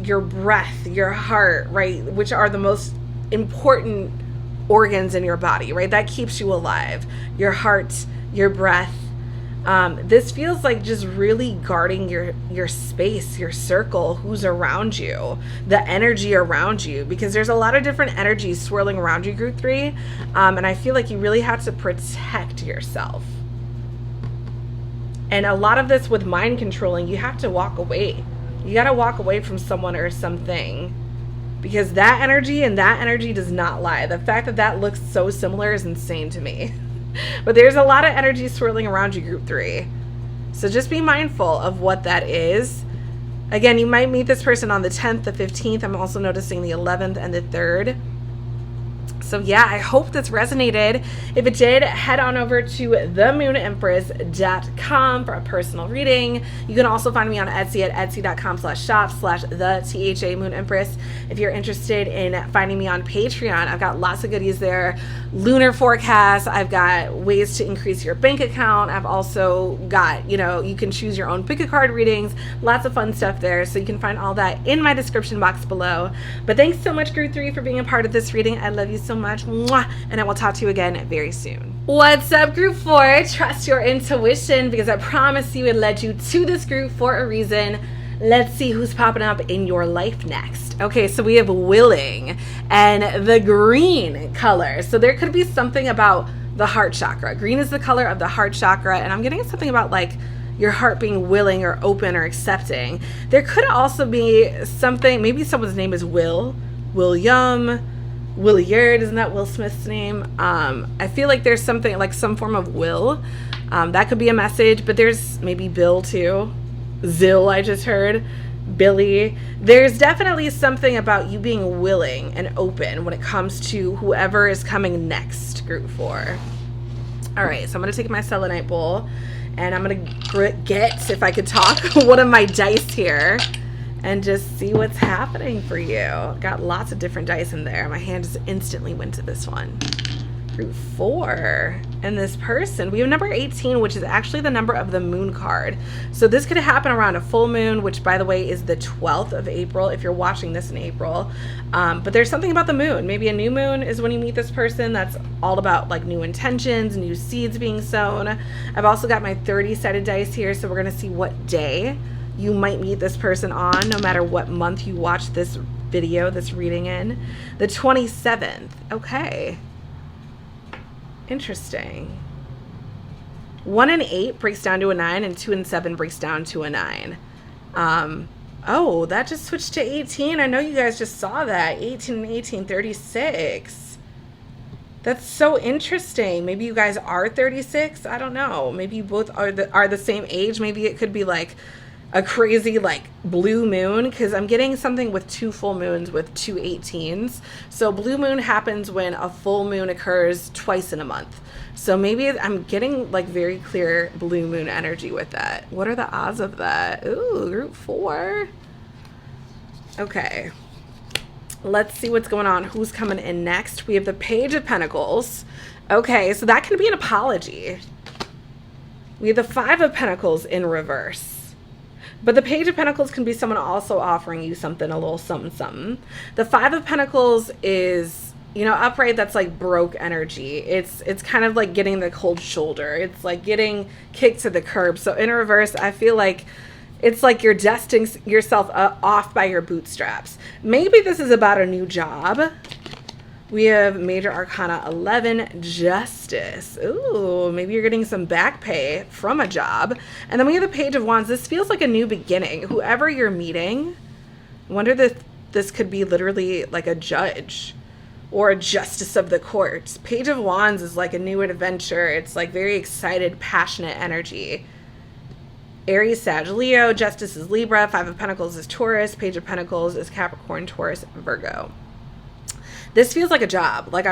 your breath, your heart, right? Which are the most important organs in your body, right? That keeps you alive. Your heart, your breath. This feels like just really guarding your space, your circle, who's around you, the energy around you, because there's a lot of different energies swirling around you, group 3. And I feel like you really have to protect yourself. And a lot of this with mind controlling, you have to walk away. You got to walk away from someone or something. Because that energy and that energy does not lie. The fact that that looks so similar is insane to me. But there's a lot of energy swirling around you, group 3. So just be mindful of what that is. Again, you might meet this person on the 10th, the 15th. I'm also noticing the 11th and the 3rd. So yeah, I hope this resonated. If it did, head on over to themoonempress.com for a personal reading. You can also find me on Etsy at etsy.com/shop/the-THA-Moon-Empress. If you're interested in finding me on Patreon, I've got lots of goodies there. Lunar forecasts. I've got ways to increase your bank account. I've also got, you can choose your own pick a card readings. Lots of fun stuff there. So you can find all that in my description box below. But thanks so much, group 3, for being a part of this reading. I love you so much. Mwah. And I will talk to you again very soon. What's up, group 4? Trust your intuition, because I promise you it led you to this group for a reason. Let's see who's popping up in your life next. Okay, so we have willing and the green color. So there could be something about the heart chakra. Green is the color of the heart chakra, and I'm getting something about like your heart being willing or open or accepting. There could also be something, maybe someone's name is William, Williard, isn't that Will Smith's name? I feel like there's something like some form of will. That could be a message, but there's maybe Bill too. Zill, I just heard. Billy. There's definitely something about you being willing and open when it comes to whoever is coming next, group 4. All right, so I'm going to take my selenite bowl and I'm going to get, if I could talk, one of my dice here and just see what's happening for you. Got lots of different dice in there. My hand just instantly went to this one. Group 4. And this person, we have number 18, which is actually the number of the moon card. So this could happen around a full moon, which, by the way, is the 12th of April if you're watching this in April. But there's something about the moon. Maybe a new moon is when you meet this person. That's all about like new intentions, new seeds being sown. I've also got my 30-sided dice here, so we're going to see what day you might meet this person on, no matter what month you watch this video, this reading in. The 27th. Okay. Interesting. 1 and 8 breaks down to a 9, and 2 and 7 breaks down to a 9. Oh, that just switched to 18. I know you guys just saw that. 18 and 18, 36. That's so interesting. Maybe you guys are 36. I don't know. Maybe you both are the same age. Maybe it could be like a crazy like blue moon, because I'm getting something with 2 full moons with 2 18s. So blue moon happens when a full moon occurs twice in a month. So maybe I'm getting like very clear blue moon energy with that. What are the odds of that? Ooh, group 4. Okay. Let's see what's going on. Who's coming in next? We have the Page of Pentacles. Okay, so that can be an apology. We have the 5 of Pentacles in reverse. But the Page of Pentacles can be someone also offering you something, a little something, something. The 5 of Pentacles is You know, upright, that's like broke energy. It's kind of like getting the cold shoulder. It's like getting kicked to the curb. So in reverse, I feel like it's like you're dusting yourself off by your bootstraps. Maybe this is about a new job. We have Major Arcana 11, Justice. Ooh, maybe you're getting some back pay from a job. And then we have the Page of Wands. This feels like a new beginning. Whoever you're meeting, I wonder if this could be literally like a judge or a justice of the court. Page of Wands is like a new adventure. It's like very excited, passionate energy. Aries, Sag, Leo. Justice is Libra. Five of Pentacles is Taurus. Page of Pentacles is Capricorn, Taurus, Virgo. This feels like a job. Like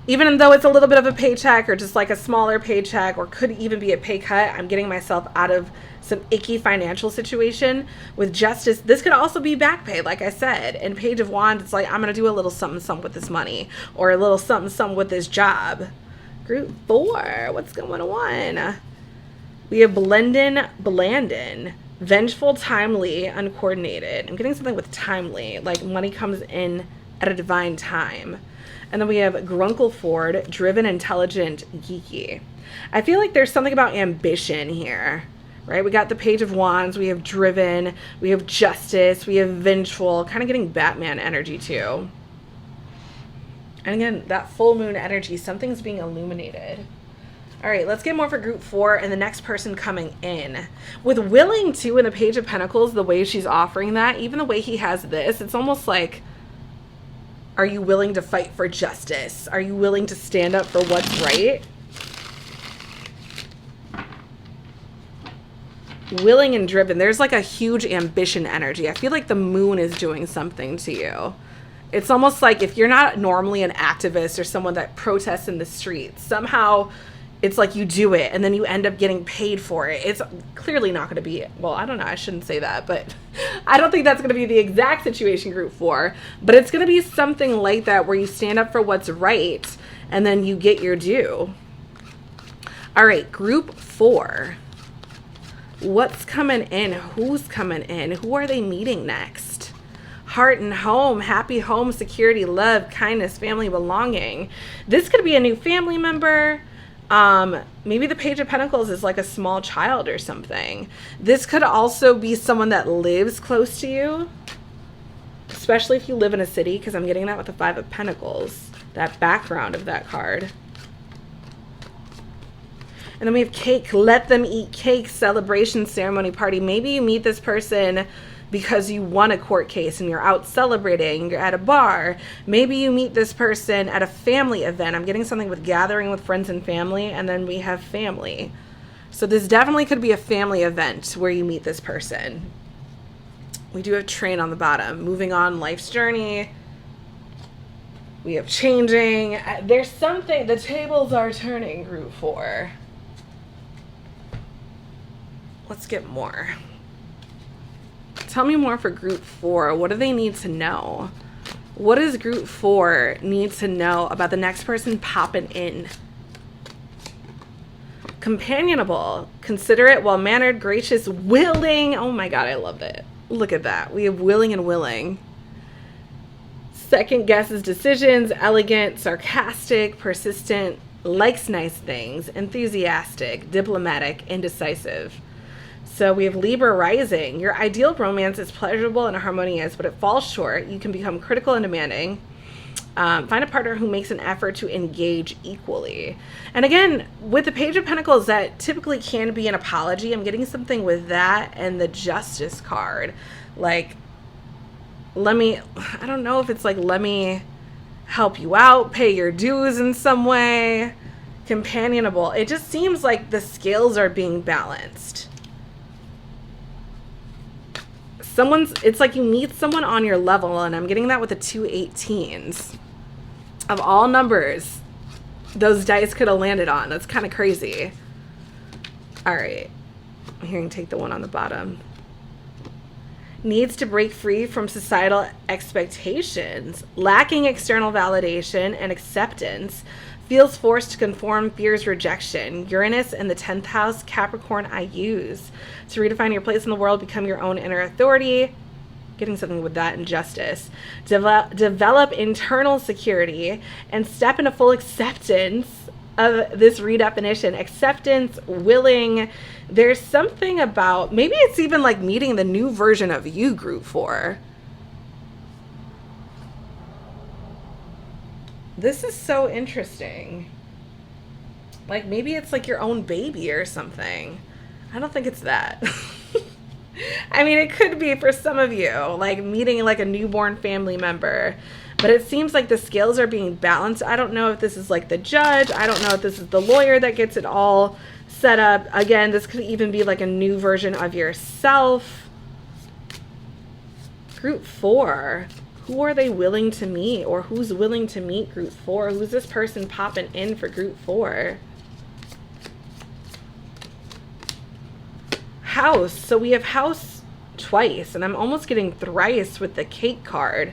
even though it's a little bit of a paycheck or just like a smaller paycheck or could even be a pay cut, I'm getting myself out of some icky financial situation. With Justice, this could also be back pay, like I said. And Page of Wands, it's like, I'm going to do a little something, something with this money or a little something, something with this job. Group 4, what's going on? We have Blandin, Vengeful, Timely, Uncoordinated. I'm getting something with timely, like money comes in at a divine time. And then we have Grunkle Ford, Driven, Intelligent, Geeky. I feel like there's something about ambition here, right? We got the Page of Wands, we have Driven, we have Justice, we have Vengeful, kind of getting Batman energy too. And again, that full moon energy, something's being illuminated. All right, let's get more for Group 4 and the next person coming in. With Willing too in the Page of Pentacles, the way she's offering that, even the way he has this, it's almost like, are you willing to fight for justice? Are you willing to stand up for what's right? Willing and driven. There's like a huge ambition energy. I feel like the moon is doing something to you. It's almost like if you're not normally an activist or someone that protests in the streets, somehow it's like you do it and then you end up getting paid for it. It's clearly not going to be, well, I don't know, I shouldn't say that, but I don't think that's going to be the exact situation Group 4, but it's going to be something like that where you stand up for what's right and then you get your due. All right, Group 4. What's coming in? Who's coming in? Who are they meeting next? Heart and home, happy home, security, love, kindness, family, belonging. This could be a new family member. Maybe the Page of Pentacles is like a small child or something. This could also be someone that lives close to you, especially if you live in a city, because I'm getting that with the Five of Pentacles, that background of that card. And then we have cake, let them eat cake, celebration, ceremony, party. Maybe you meet this person because you won a court case and you're out celebrating, you're at a bar. Maybe you meet this person at a family event. I'm getting something with gathering with friends and family, and then we have family. So this definitely could be a family event where you meet this person. We do have train on the bottom. Moving on, life's journey. We have changing. There's something, the tables are turning, Group 4. Let's get more. Tell me more for Group 4. What do they need to know? What does Group 4 need to know about the next person popping in? Companionable, considerate, well-mannered, gracious, willing. Oh my God, I love it. Look at that. We have willing and willing. Second guesses decisions, elegant, sarcastic, persistent, likes nice things, enthusiastic, diplomatic, indecisive. So we have Libra rising. Your ideal romance is pleasurable and harmonious, but it falls short. You can become critical and demanding. Find a partner who makes an effort to engage equally. And again, with the Page of Pentacles, that typically can be an apology. I'm getting something with that and the Justice card. Like, I don't know if it's like, let me help you out, pay your dues in some way. Companionable. It just seems like the scales are being balanced. It's like you meet someone on your level, and I'm getting that with the 2 18s. Of all numbers, those dice could have landed on. That's kind of crazy. All right. I'm hearing take the one on the bottom. Needs to break free from societal expectations. Lacking external validation and acceptance. Feels forced to conform, fears rejection. Uranus in the 10th house, Capricorn, I use. To redefine your place in the world, become your own inner authority. Getting something with that injustice. Develop internal security and step into full acceptance of this redefinition. Acceptance, willing. There's something about, maybe it's even like meeting the new version of you, group 4. This is so interesting. Like maybe it's like your own baby or something. I don't think it's that. I mean, it could be for some of you, like meeting like a newborn family member, but it seems like the scales are being balanced. I don't know if this is like the judge. I don't know if this is the lawyer that gets it all set up. Again, this could even be like a new version of yourself. Group 4. Who are they willing to meet, or who's willing to meet group 4? Who's this person popping in for group 4? House. So we have house twice, and I'm almost getting thrice with the cake card.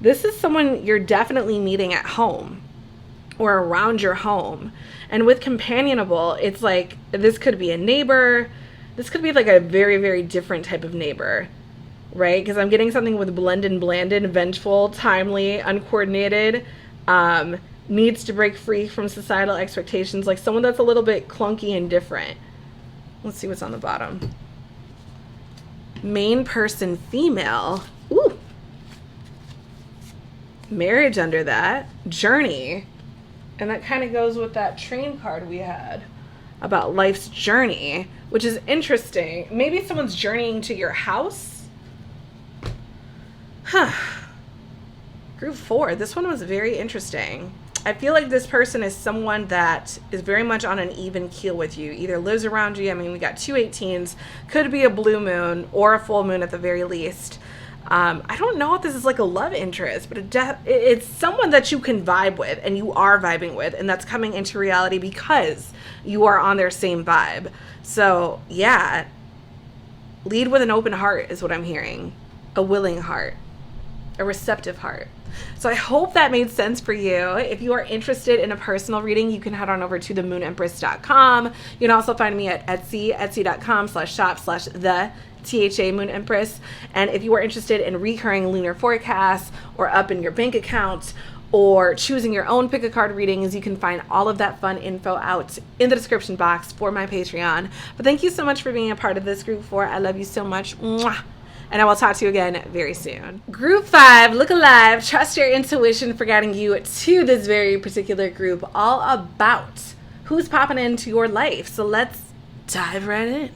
This is someone you're definitely meeting at home or around your home. And with companionable, it's like this could be a neighbor. This could be like a very, very different type of neighbor, right? Because I'm getting something with blended, blanded, vengeful, timely, uncoordinated, needs to break free from societal expectations, like someone that's a little bit clunky and different. Let's see what's on the bottom. Main person, female. Ooh. Marriage under that. Journey. And that kind of goes with that train card we had about life's journey, which is interesting. Maybe someone's journeying to your house. Huh. Group 4. This one was very interesting. I feel like this person is someone that is very much on an even keel with you, either lives around you. I mean, we got 2 18s, could be a blue moon or a full moon at the very least. I don't know if this is like a love interest, but it's someone that you can vibe with and you are vibing with, and that's coming into reality because you are on their same vibe. So yeah, lead with an open heart is what I'm hearing. A willing heart, a receptive heart. So I hope that made sense for you. If you are interested in a personal reading, you can head on over to themoon.empress.com. You can also find me at Etsy, etsy.com/shop/the THA Moon Empress. And if you are interested in recurring lunar forecasts or up in your bank account or choosing your own pick a card readings, you can find all of that fun info out in the description box for my Patreon. But thank you so much for being a part of this group 4. I love you so much. Mwah. And I will talk to you again very soon. Group 5, look alive, trust your intuition for guiding you to this very particular group, all about who's popping into your life. So let's dive right in.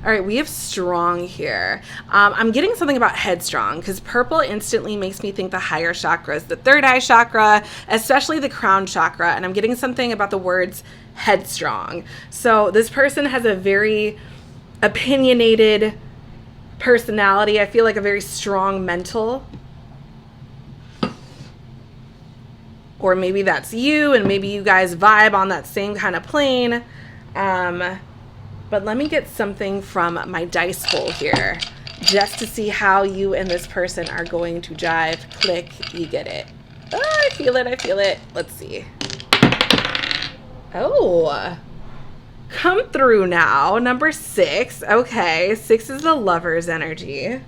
All right, we have strong here. I'm getting something about headstrong because purple instantly makes me think the higher chakras, the third eye chakra, especially the crown chakra. And I'm getting something about the words headstrong. So this person has a very opinionated personality. I feel like a very strong mental. Or maybe that's you and maybe you guys vibe on that same kind of plane. But let me get something from my dice pool here just to see how you and this person are going to jive. Click, you get it. Oh, I feel it, I feel it. Let's see. Oh, come through now. Number 6. Okay, 6 is the lover's energy.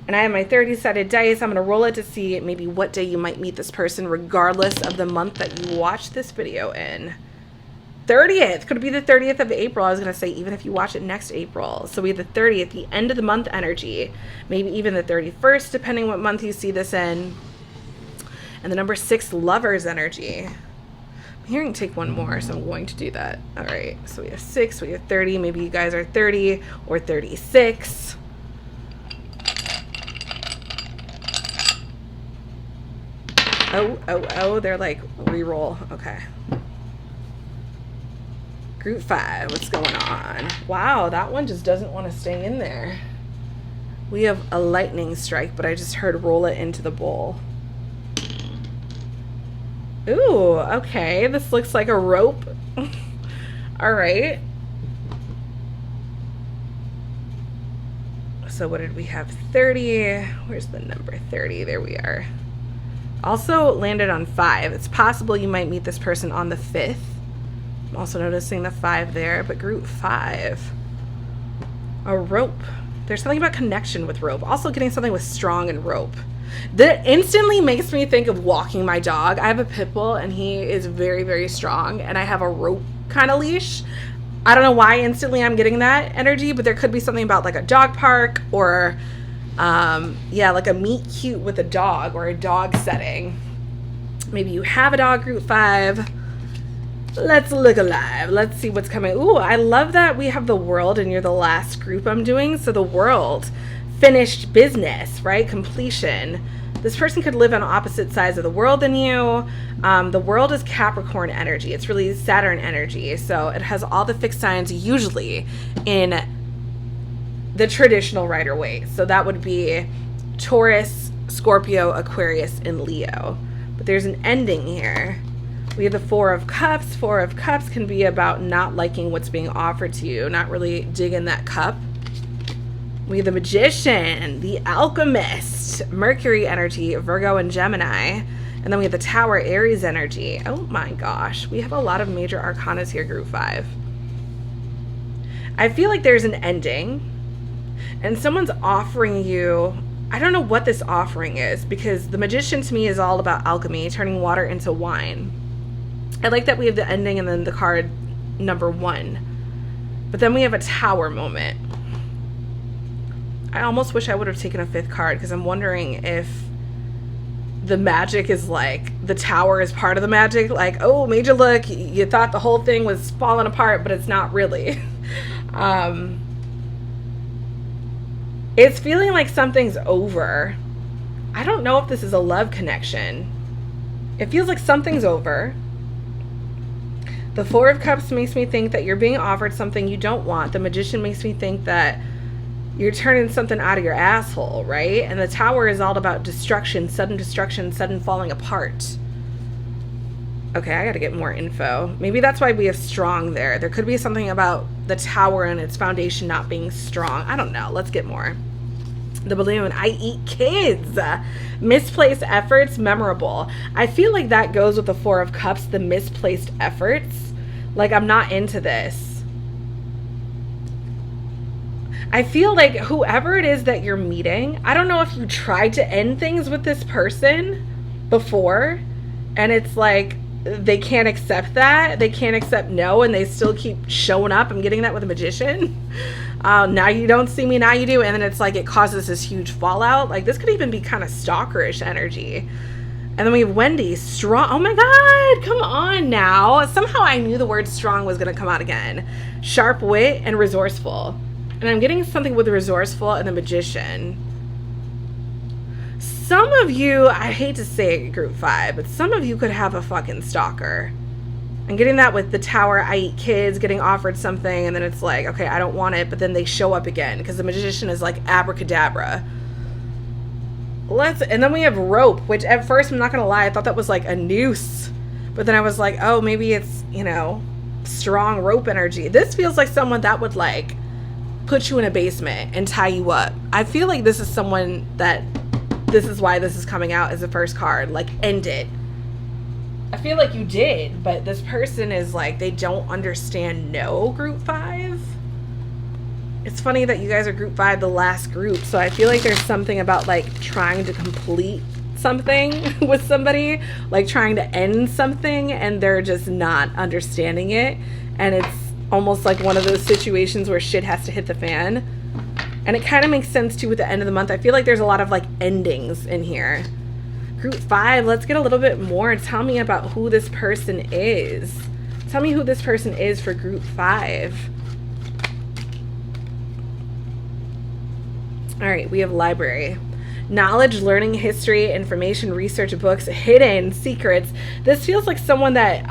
And I have my 30-sided dice. I'm going to roll it to see maybe what day you might meet this person regardless of the month that you watch this video in. 30th. Could be the 30th of April. I was going to say even if you watch it next April. So we have the 30th, the end of the month energy. Maybe even the 31st, depending what month you see this in. And the number 6, lover's energy. I'm hearing take one more, so I'm going to do that. All right. So we have 6, we have 30. Maybe you guys are 30 or 36. Oh, they're like re-roll. Okay. Group 5, what's going on? Wow, that one just doesn't want to stay in there. We have a lightning strike, but I just heard roll it into the bowl. Ooh, okay. This looks like a rope. All right. So what did we have? 30. Where's the number 30? There we are. Also landed on 5. It's possible you might meet this person on the 5th. I'm also noticing the 5 there, but group 5. A rope. There's something about connection with rope. Also getting something with strong and rope. That instantly makes me think of walking my dog. I have a pit bull and he is very, very strong, and I have a rope kind of leash. I don't know why instantly I'm getting that energy, but there could be something about like a dog park or like a meet cute with a dog or a dog setting. Maybe you have a dog, group 5. Let's look alive. Let's see what's coming. Ooh, I love that we have the world and you're the last group I'm doing. So the world, finished business, right? Completion. This person could live on opposite sides of the world than you. The world is Capricorn energy. It's really Saturn energy. So it has all the fixed signs usually in the traditional Rider-Waite. So that would be Taurus, Scorpio, Aquarius, and Leo. But there's an ending here. We have the 4 of Cups. 4 of Cups can be about not liking what's being offered to you, not really digging that cup. We have the Magician, the Alchemist, Mercury energy, Virgo and Gemini. And then we have the Tower, Aries energy. Oh my gosh. We have a lot of major arcanas here, group 5. I feel like there's an ending and someone's offering you, I don't know what this offering is, because the Magician to me is all about alchemy, turning water into wine. I like that we have the ending and then the card number 1. But then we have a Tower moment. I almost wish I would have taken a 5th card, because I'm wondering if the magic is like, the Tower is part of the magic. Like, oh, major look, you thought the whole thing was falling apart, but it's not really. It's feeling like something's over. I don't know if this is a love connection. It feels like something's over. The 4 of Cups makes me think that you're being offered something you don't want. The Magician makes me think that you're turning something out of your asshole, right? And the Tower is all about destruction, sudden falling apart. Okay, I gotta get more info. Maybe that's why we have strong there. There could be something about the Tower and its foundation not being strong. I don't know. Let's get more. The Balloon, I eat kids. Misplaced efforts, memorable. I feel like that goes with the 4 of Cups, the misplaced efforts. Like, I'm not into this. I feel like whoever it is that you're meeting, I don't know if you tried to end things with this person before, and it's like they can't accept that. They can't accept no, and they still keep showing up. I'm getting that with a Magician. Now you don't see me, now you do. And then it's like it causes this huge fallout. Like, this could even be kind of stalkerish energy. And then we have Wendy, strong. Oh my God, come on now. Somehow I knew the word strong was going to come out again. Sharp wit and resourceful. And I'm getting something with resourceful and the Magician. Some of you, I hate to say it, group 5, but some of you could have a fucking stalker. I'm getting that with the Tower, I eat kids, getting offered something, and then it's like, okay, I don't want it, but then they show up again, because the Magician is like abracadabra. And then we have rope, which at first, I'm not going to lie, I thought that was like a noose. But then I was like, oh, maybe it's, strong rope energy. This feels like someone that would like put you in a basement and tie you up. I feel like this is someone that, this is why this is coming out as the first card, like end it. I feel like you did, but this person is like, they don't understand no, group 5. It's funny that you guys are group 5, the last group, so I feel like there's something about like trying to complete something with somebody, like trying to end something, and they're just not understanding it, and it's almost like one of those situations where shit has to hit the fan. And it kind of makes sense too with the end of the month. I feel like there's a lot of like endings in here. Group 5, let's get a little bit more. Tell me about who this person is. Tell me who this person is for group 5. All right, we have library. Knowledge, learning, history, information, research, books, hidden secrets. This feels like someone that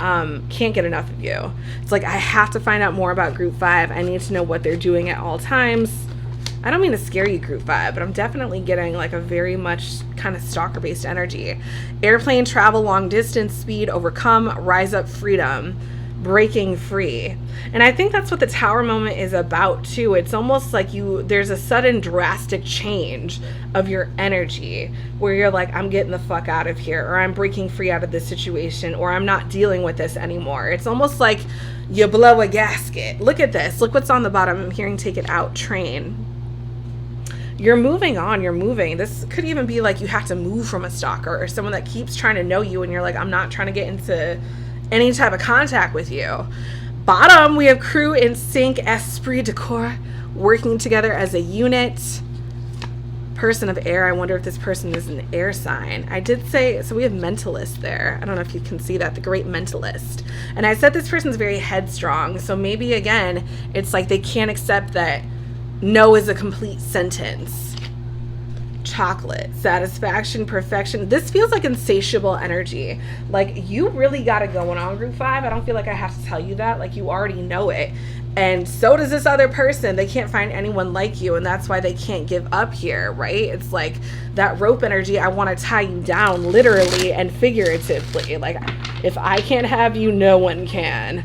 can't get enough of you. It's like, I have to find out more about group 5. I need to know what they're doing at all times. I don't mean to scare you, group 5, but I'm definitely getting like a very much kind of stalker-based energy. Airplane, travel, long distance, speed, overcome, rise up, freedom, breaking free. And I think that's what the Tower moment is about too. It's almost like there's a sudden drastic change of your energy where you're like, I'm getting the fuck out of here, or I'm breaking free out of this situation, or I'm not dealing with this anymore. It's almost like you blow a gasket. Look at this. Look what's on the bottom. I'm hearing take it out, train. You're moving on, you're moving. This could even be like you have to move from a stalker or someone that keeps trying to know you and you're like, I'm not trying to get into any type of contact with you. Bottom, we have crew in sync, esprit de corps, working together as a unit. Person of air, I wonder if this person is an air sign. I did say, so we have mentalist there. I don't know if you can see that, the great mentalist. And I said this person's very headstrong. So maybe again, it's like they can't accept that no is a complete sentence. Chocolate, satisfaction, perfection. This feels like insatiable energy. Like you really got it going on, group 5. I don't feel like I have to tell you that. Like you already know it. And so does this other person. They can't find anyone like you. And that's why they can't give up here, right? It's like that rope energy. I want to tie you down literally and figuratively. Like if I can't have you, no one can.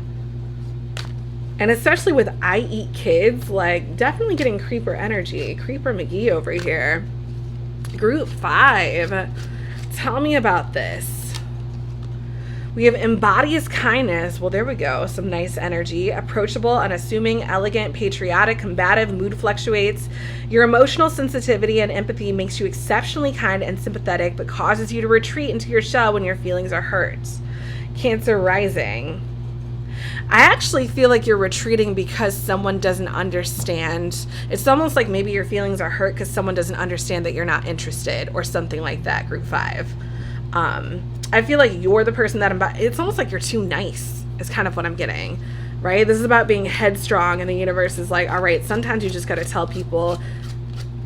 And especially with I eat kids, like definitely getting creeper energy. Creeper McGee over here. Group 5. Tell me about this. We have embodies kindness. Well, there we go. Some nice energy. Approachable, unassuming, elegant, patriotic, combative, mood fluctuates. Your emotional sensitivity and empathy makes you exceptionally kind and sympathetic, but causes you to retreat into your shell when your feelings are hurt. Cancer rising. I actually feel like you're retreating because someone doesn't understand. It's almost like maybe your feelings are hurt because someone doesn't understand that you're not interested or something like that, group 5. I feel like you're the person that it's almost like you're too nice is kind of what I'm getting, right? This is about being headstrong, and the universe is like, all right, sometimes you just got to tell people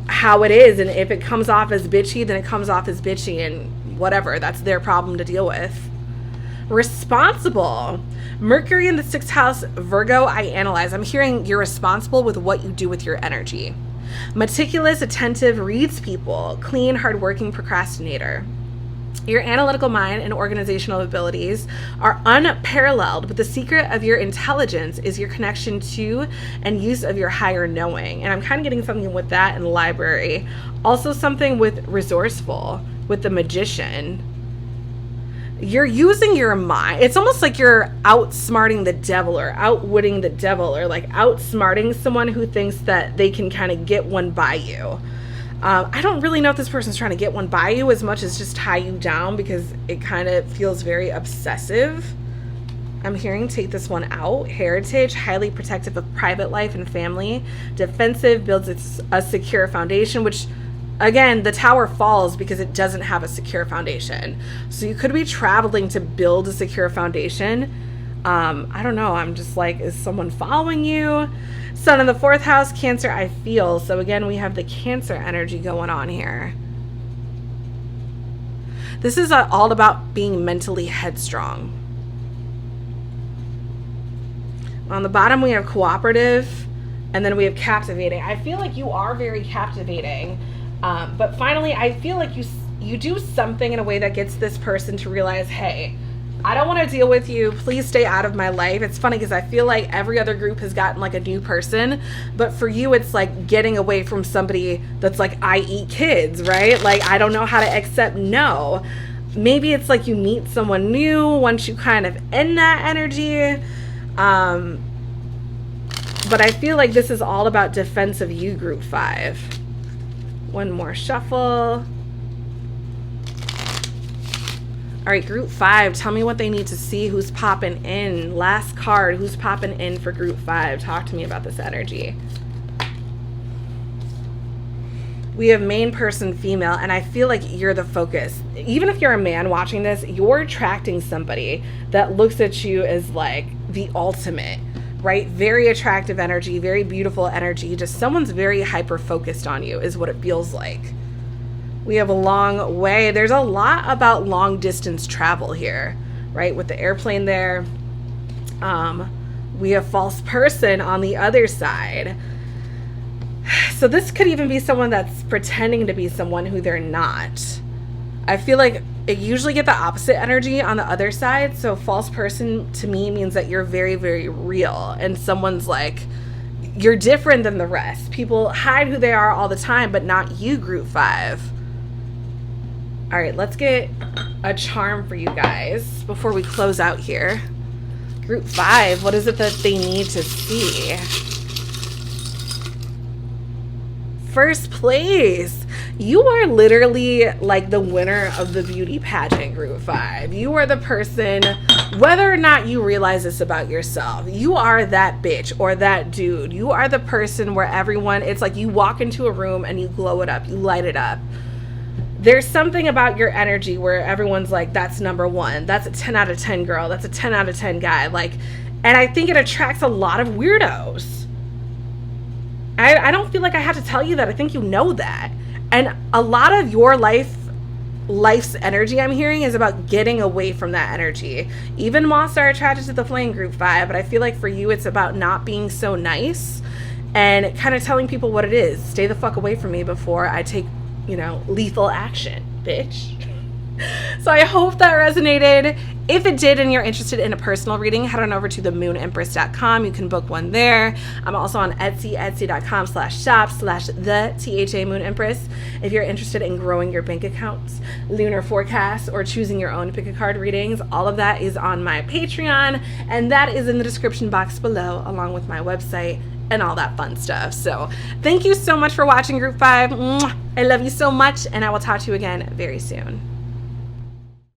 how it is. And if it comes off as bitchy, then it comes off as bitchy, and whatever, that's their problem to deal with. Responsible. Mercury in the 6th house, Virgo, I analyze. I'm hearing you're responsible with what you do with your energy. Meticulous, attentive, reads people. Clean, hardworking, procrastinator. Your analytical mind and organizational abilities are unparalleled, but the secret of your intelligence is your connection to and use of your higher knowing. And I'm kind of getting something with that in the library. Also something with resourceful, with the magician. You're using your mind. It's almost like you're outsmarting the devil or outwitting the devil or like outsmarting someone who thinks that they can kind of get one by you. I don't really know if this person's trying to get one by you as much as just tie you down, because it kind of feels very obsessive. I'm hearing take this one out. Heritage, highly protective of private life and family. Defensive, builds a secure foundation, which again, the tower falls because it doesn't have a secure foundation. So you could be traveling to build a secure foundation. I don't know. I'm just like, is someone following you? Sun in the 4th house, Cancer, I feel. So again, we have the Cancer energy going on here. This is all about being mentally headstrong. On the bottom, we have cooperative, and then we have captivating. I feel like you are very captivating. But finally, I feel like you do something in a way that gets this person to realize, hey, I don't want to deal with you. Please stay out of my life. It's funny because I feel like every other group has gotten like a new person, but for you, it's like getting away from somebody that's like, I eat kids, right? Like, I don't know how to accept no. Maybe it's like you meet someone new once you kind of end that energy. But I feel like this is all about defense of you, group 5. One more shuffle. All right, group 5, tell me what they need to see. Who's popping in? Last card, who's popping in for group 5? Talk to me about this energy. We have main person female, and I feel like you're the focus. Even if you're a man watching this, you're attracting somebody that looks at you as like the ultimate, right? Very attractive energy, very beautiful energy. Just someone's very hyper focused on you is what it feels like. We have a long way. There's a lot about long distance travel here, right? With the airplane there. We have false person on the other side. So this could even be someone that's pretending to be someone who they're not. I feel like it usually get the opposite energy on the other side. So false person to me means that you're very, very real. And someone's like, you're different than the rest. People hide who they are all the time, but not you, group 5. All right, let's get a charm for you guys before we close out here. Group 5, what is it that they need to see? first place. You are literally like the winner of the beauty pageant, Group 5. You are the person, whether or not you realize this about yourself, you are that bitch or that dude. You are the person where everyone, it's like you walk into a room and you glow it up, you light it up. There's something about your energy where everyone's like, that's number one. That's a 10 out of 10 girl. That's a 10 out of 10 guy. Like, and I think it attracts a lot of weirdos. I don't feel like I have to tell you that. I think you know that. And a lot of your life's energy, I'm hearing, is about getting away from that energy. Even moths are attracted to the flame, Group 5, but I feel like for you, it's about not being so nice and kind of telling people what it is. Stay the fuck away from me before I take, lethal action, bitch. So I hope that resonated. If it did and you're interested in a personal reading, head on over to themoonempress.com. You can book one there. I'm also on Etsy, etsy.com/shop/the THA Moon Empress. If you're interested in growing your bank accounts, lunar forecasts, or choosing your own pick a card readings, all of that is on my Patreon, and that is in the description box below, along with my website and all that fun stuff. So thank you so much for watching, Group 5. I love you so much, and I will talk to you again very soon.